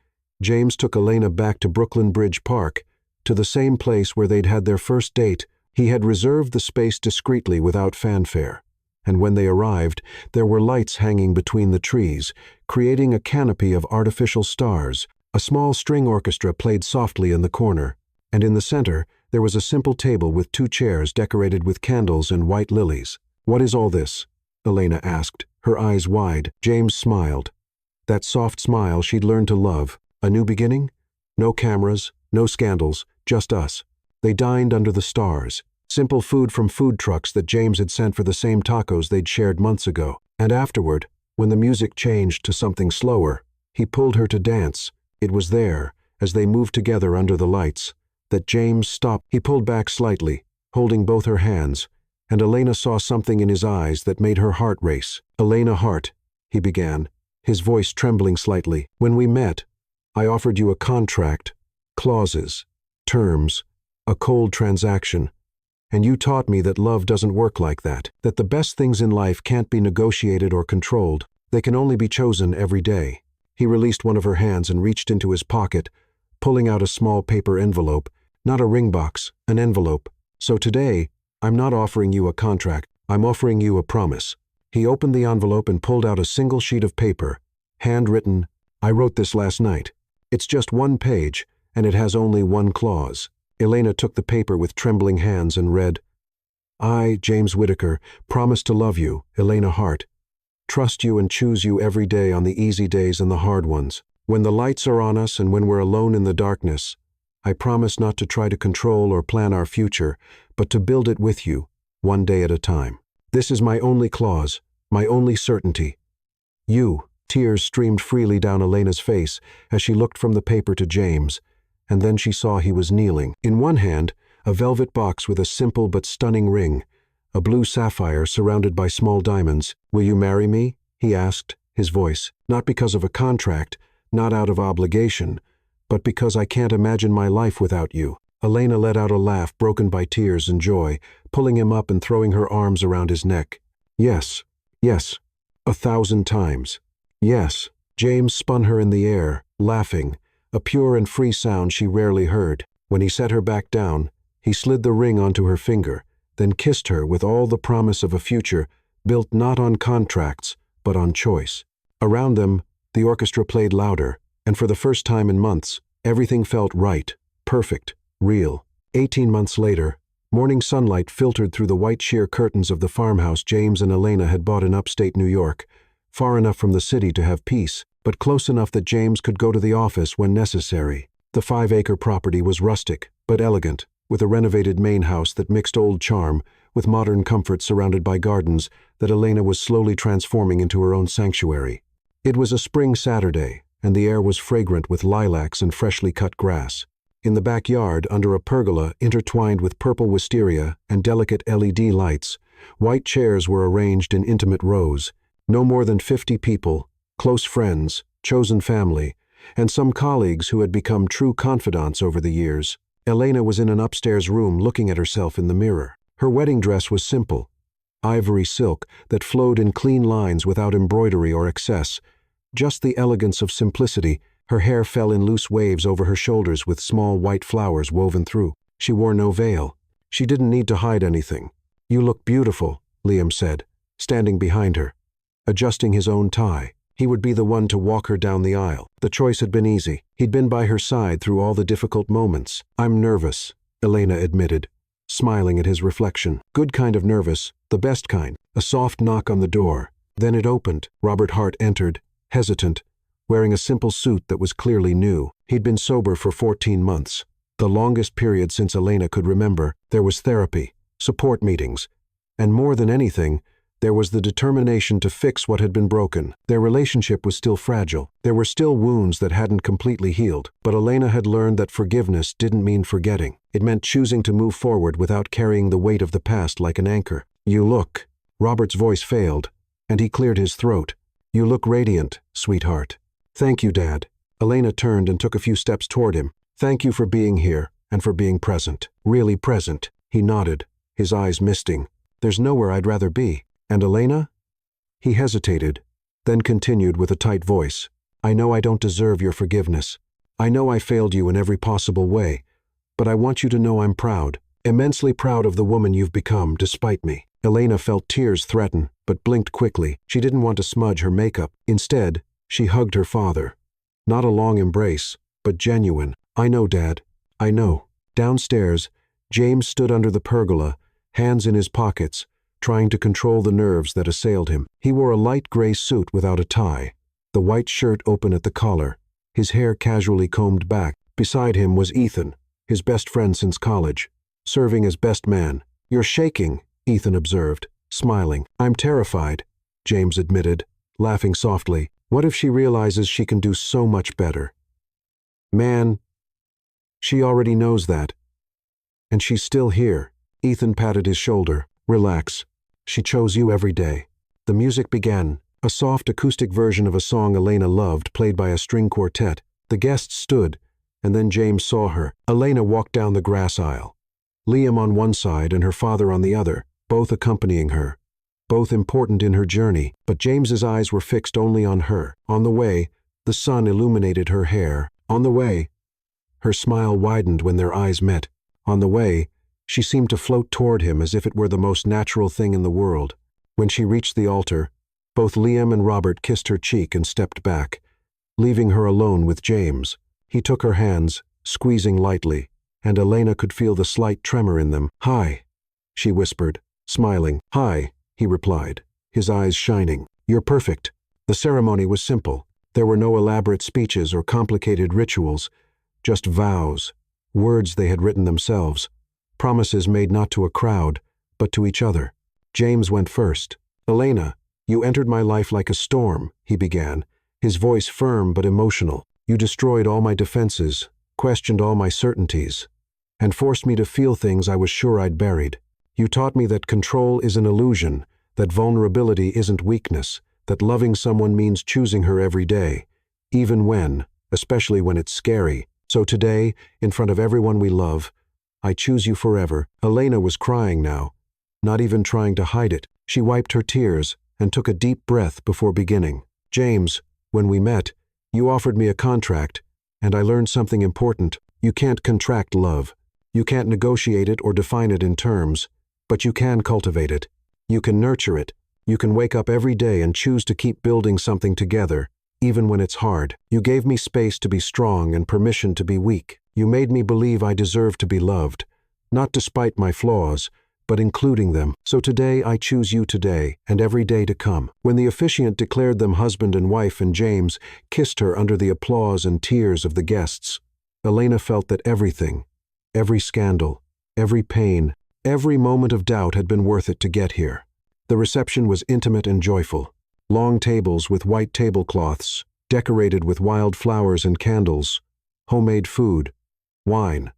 James took Elena back to Brooklyn Bridge Park, to the same place where they'd had their first date. He had reserved the space discreetly without fanfare, and when they arrived, there were lights hanging between the trees, creating a canopy of artificial stars. A small string orchestra played softly in the corner, and in the center, there was a simple table with 2 chairs decorated with candles and white lilies. "What is all this?" Elena asked, her eyes wide. James smiled. That soft smile she'd learned to love. A new beginning? No cameras, no scandals, just us. They dined under the stars. Simple food from food trucks that James had sent for the same tacos they'd shared months ago. And afterward, when the music changed to something slower, he pulled her to dance. It was there, as they moved together under the lights, that James stopped. He pulled back slightly, holding both her hands, and Elena saw something in his eyes that made her heart race. "Elena Hart," he began, his voice trembling slightly. "When we met, I offered you a contract, clauses, terms, a cold transaction. And you taught me that love doesn't work like that, that the best things in life can't be negotiated or controlled. They can only be chosen every day." He released one of her hands and reached into his pocket, pulling out a small paper envelope, not a ring box, an envelope. "So today, I'm not offering you a contract, I'm offering you a promise." He opened the envelope and pulled out a single sheet of paper, handwritten. "I wrote this last night. It's just 1 page, and it has only 1 clause. Elena took the paper with trembling hands and read, "I, James Whitaker, promise to love you, Elena Hart. Trust you and choose you every day on the easy days and the hard ones. When the lights are on us and when we're alone in the darkness, I promise not to try to control or plan our future, but to build it with you, one day at a time. This is my only clause, my only certainty. You." Tears streamed freely down Elena's face as she looked from the paper to James, and then she saw he was kneeling. In one hand, a velvet box with a simple but stunning ring, a blue sapphire surrounded by small diamonds. "Will you marry me?" he asked, his voice. "Not because of a contract, not out of obligation, but because I can't imagine my life without you." Elena let out a laugh broken by tears and joy, pulling him up and throwing her arms around his neck. "Yes, yes, 1,000 times. Yes." James spun her in the air, laughing, a pure and free sound she rarely heard. When he set her back down, he slid the ring onto her finger, then kissed her with all the promise of a future built not on contracts, but on choice. Around them, the orchestra played louder, and for the first time in months, everything felt right, perfect, real. 18 months later, morning sunlight filtered through the white sheer curtains of the farmhouse James and Elena had bought in upstate New York, far enough from the city to have peace, but close enough that James could go to the office when necessary. The 5-acre property was rustic, but elegant, with a renovated main house that mixed old charm with modern comfort surrounded by gardens that Elena was slowly transforming into her own sanctuary. It was a spring Saturday, and the air was fragrant with lilacs and freshly cut grass. In the backyard, under a pergola intertwined with purple wisteria and delicate LED lights, white chairs were arranged in intimate rows. No more than 50 people, close friends, chosen family, and some colleagues who had become true confidants over the years. Elena was in an upstairs room looking at herself in the mirror. Her wedding dress was simple, ivory silk that flowed in clean lines without embroidery or excess, just the elegance of simplicity. Her hair fell in loose waves over her shoulders with small white flowers woven through. She wore no veil. She didn't need to hide anything. "You look beautiful," Liam said, standing behind her, adjusting his own tie. He would be the one to walk her down the aisle. The choice had been easy. He'd been by her side through all the difficult moments. "I'm nervous," Elena admitted, smiling at his reflection. "Good kind of nervous, the best kind." A soft knock on the door. Then it opened. Robert Hart entered, hesitant, wearing a simple suit that was clearly new. He'd been sober for 14 months, the longest period since Elena could remember. There was therapy, support meetings, and more than anything, There was the determination to fix what had been broken. Their relationship was still fragile. There were still wounds that hadn't completely healed. But Elena had learned that forgiveness didn't mean forgetting. It meant choosing to move forward without carrying the weight of the past like an anchor. "You look." Robert's voice failed, and he cleared his throat. "You look radiant, sweetheart." "Thank you, Dad." Elena turned and took a few steps toward him. "Thank you for being here and for being present. Really present." He nodded, his eyes misting. "There's nowhere I'd rather be." "And Elena?" He hesitated, then continued with a tight voice. "I know I don't deserve your forgiveness. I know I failed you in every possible way, but I want you to know I'm proud, immensely proud of the woman you've become despite me." Elena felt tears threaten, but blinked quickly. She didn't want to smudge her makeup. Instead, she hugged her father. Not a long embrace, but genuine. "I know, Dad. I know." Downstairs, James stood under the pergola, hands in his pockets, trying to control the nerves that assailed him. He wore a light gray suit without a tie, the white shirt open at the collar, his hair casually combed back. Beside him was Ethan, his best friend since college, serving as best man. "You're shaking," Ethan observed, smiling. "I'm terrified," James admitted, laughing softly. "What if she realizes she can do so much better? Man, she already knows that. And she's still here." Ethan patted his shoulder. "Relax. She chose you every day." The music began, a soft acoustic version of a song Elena loved played by a string quartet. The guests stood, and then James saw her. Elena walked down the grass aisle. Liam on one side and her father on the other, both accompanying her, both important in her journey, but James's eyes were fixed only on her. On the way, the sun illuminated her hair. On the way, her smile widened when their eyes met. On the way, she seemed to float toward him as if it were the most natural thing in the world. When she reached the altar, both Liam and Robert kissed her cheek and stepped back, leaving her alone with James. He took her hands, squeezing lightly, and Elena could feel the slight tremor in them. "Hi," she whispered, smiling. "Hi," he replied, his eyes shining. "You're perfect." The ceremony was simple. There were no elaborate speeches or complicated rituals, just vows, words they had written themselves, promises made not to a crowd, but to each other. James went first. "Elena, you entered my life like a storm," he began, his voice firm but emotional. "You destroyed all my defenses, questioned all my certainties, and forced me to feel things I was sure I'd buried. You taught me that control is an illusion, that vulnerability isn't weakness, that loving someone means choosing her every day, even when, especially when it's scary. So today, in front of everyone we love, I choose you forever." Elena was crying now, not even trying to hide it. She wiped her tears and took a deep breath before beginning. "James, when we met, you offered me a contract, and I learned something important. You can't contract love. You can't negotiate it or define it in terms, but you can cultivate it. You can nurture it. You can wake up every day and choose to keep building something together, even when it's hard. You gave me space to be strong and permission to be weak. You made me believe I deserved to be loved, not despite my flaws, but including them. So today I choose you today, and every day to come." When the officiant declared them husband and wife and James kissed her under the applause and tears of the guests, Elena felt that everything, every scandal, every pain, every moment of doubt had been worth it to get here. The reception was intimate and joyful. Long tables with white tablecloths, decorated with wild flowers and candles, homemade food, wine,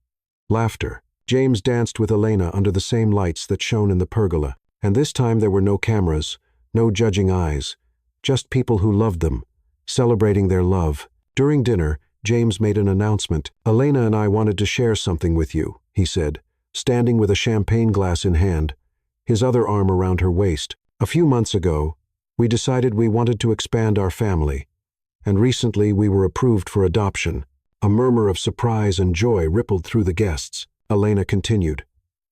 laughter. James danced with Elena under the same lights that shone in the pergola. And this time there were no cameras, no judging eyes, just people who loved them, celebrating their love. During dinner, James made an announcement. "Elena and I wanted to share something with you," he said, standing with a champagne glass in hand, his other arm around her waist. "A few months ago, we decided we wanted to expand our family, and recently we were approved for adoption." A murmur of surprise and joy rippled through the guests. Elena continued,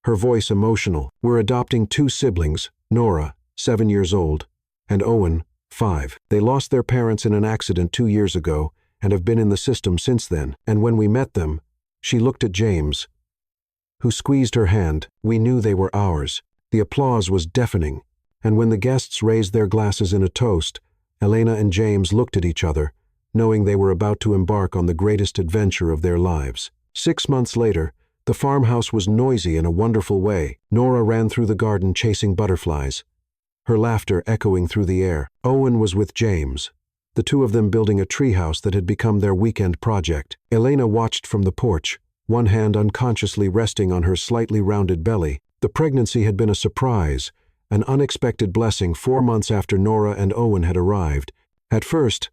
her voice emotional. "We're adopting 2 siblings, Nora, 7 years old, and Owen, 5. They lost their parents in an accident 2 years ago and have been in the system since then. And when we met them," she looked at James, who squeezed her hand. "We knew they were ours." The applause was deafening, and when the guests raised their glasses in a toast, Elena and James looked at each other, knowing they were about to embark on the greatest adventure of their lives. 6 months later, the farmhouse was noisy in a wonderful way. Nora ran through the garden chasing butterflies. her laughter echoing through the air. Owen was with James, the two of them building a treehouse that had become their weekend project. Elena watched from the porch, one hand unconsciously resting on her slightly rounded belly. The pregnancy had been a surprise, an unexpected blessing 4 months after Nora and Owen had arrived. At first,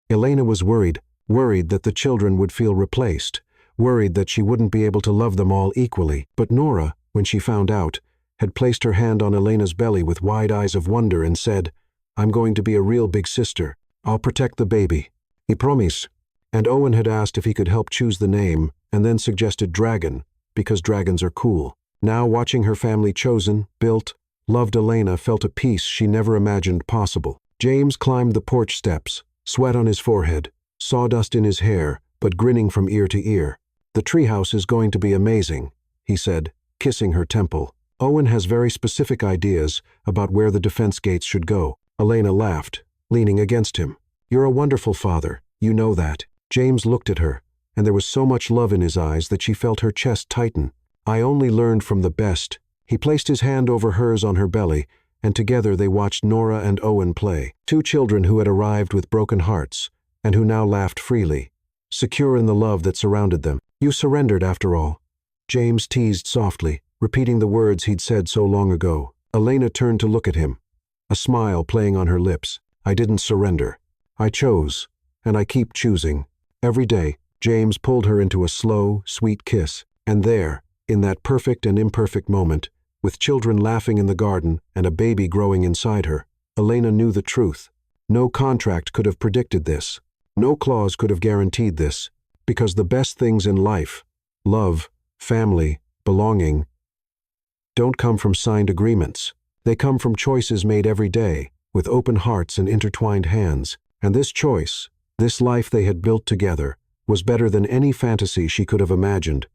Elena was worried that the children would feel replaced, worried that she wouldn't be able to love them all equally. But Nora, when she found out, had placed her hand on Elena's belly with wide eyes of wonder and said, "I'm going to be a real big sister. I'll protect the baby. I promise." And Owen had asked if he could help choose the name, and then suggested Dragon, because dragons are cool. Now, watching her family chosen, built, loved, Elena felt a peace she never imagined possible. James climbed the porch steps, sweat on his forehead, sawdust in his hair, but grinning from ear to ear. "The treehouse is going to be amazing," he said, kissing her temple. "Owen has very specific ideas about where the defense gates should go." Elena laughed, leaning against him. "You're a wonderful father, you know that." James looked at her, and there was so much love in his eyes that she felt her chest tighten. "I only learned from the best." He placed his hand over hers on her belly, and together they watched Nora and Owen play. Two children who had arrived with broken hearts, and who now laughed freely, secure in the love that surrounded them. "You surrendered after all," James teased softly, repeating the words he'd said so long ago. Elena turned to look at him, a smile playing on her lips. "I didn't surrender. I chose, and I keep choosing." Every day, James pulled her into a slow, sweet kiss, and there, in that perfect and imperfect moment, with children laughing in the garden and a baby growing inside her, Elena knew the truth. No contract could have predicted this. No clause could have guaranteed this, because the best things in life, love, family, belonging, don't come from signed agreements. They come from choices made every day, with open hearts and intertwined hands. And this choice, this life they had built together, was better than any fantasy she could have imagined.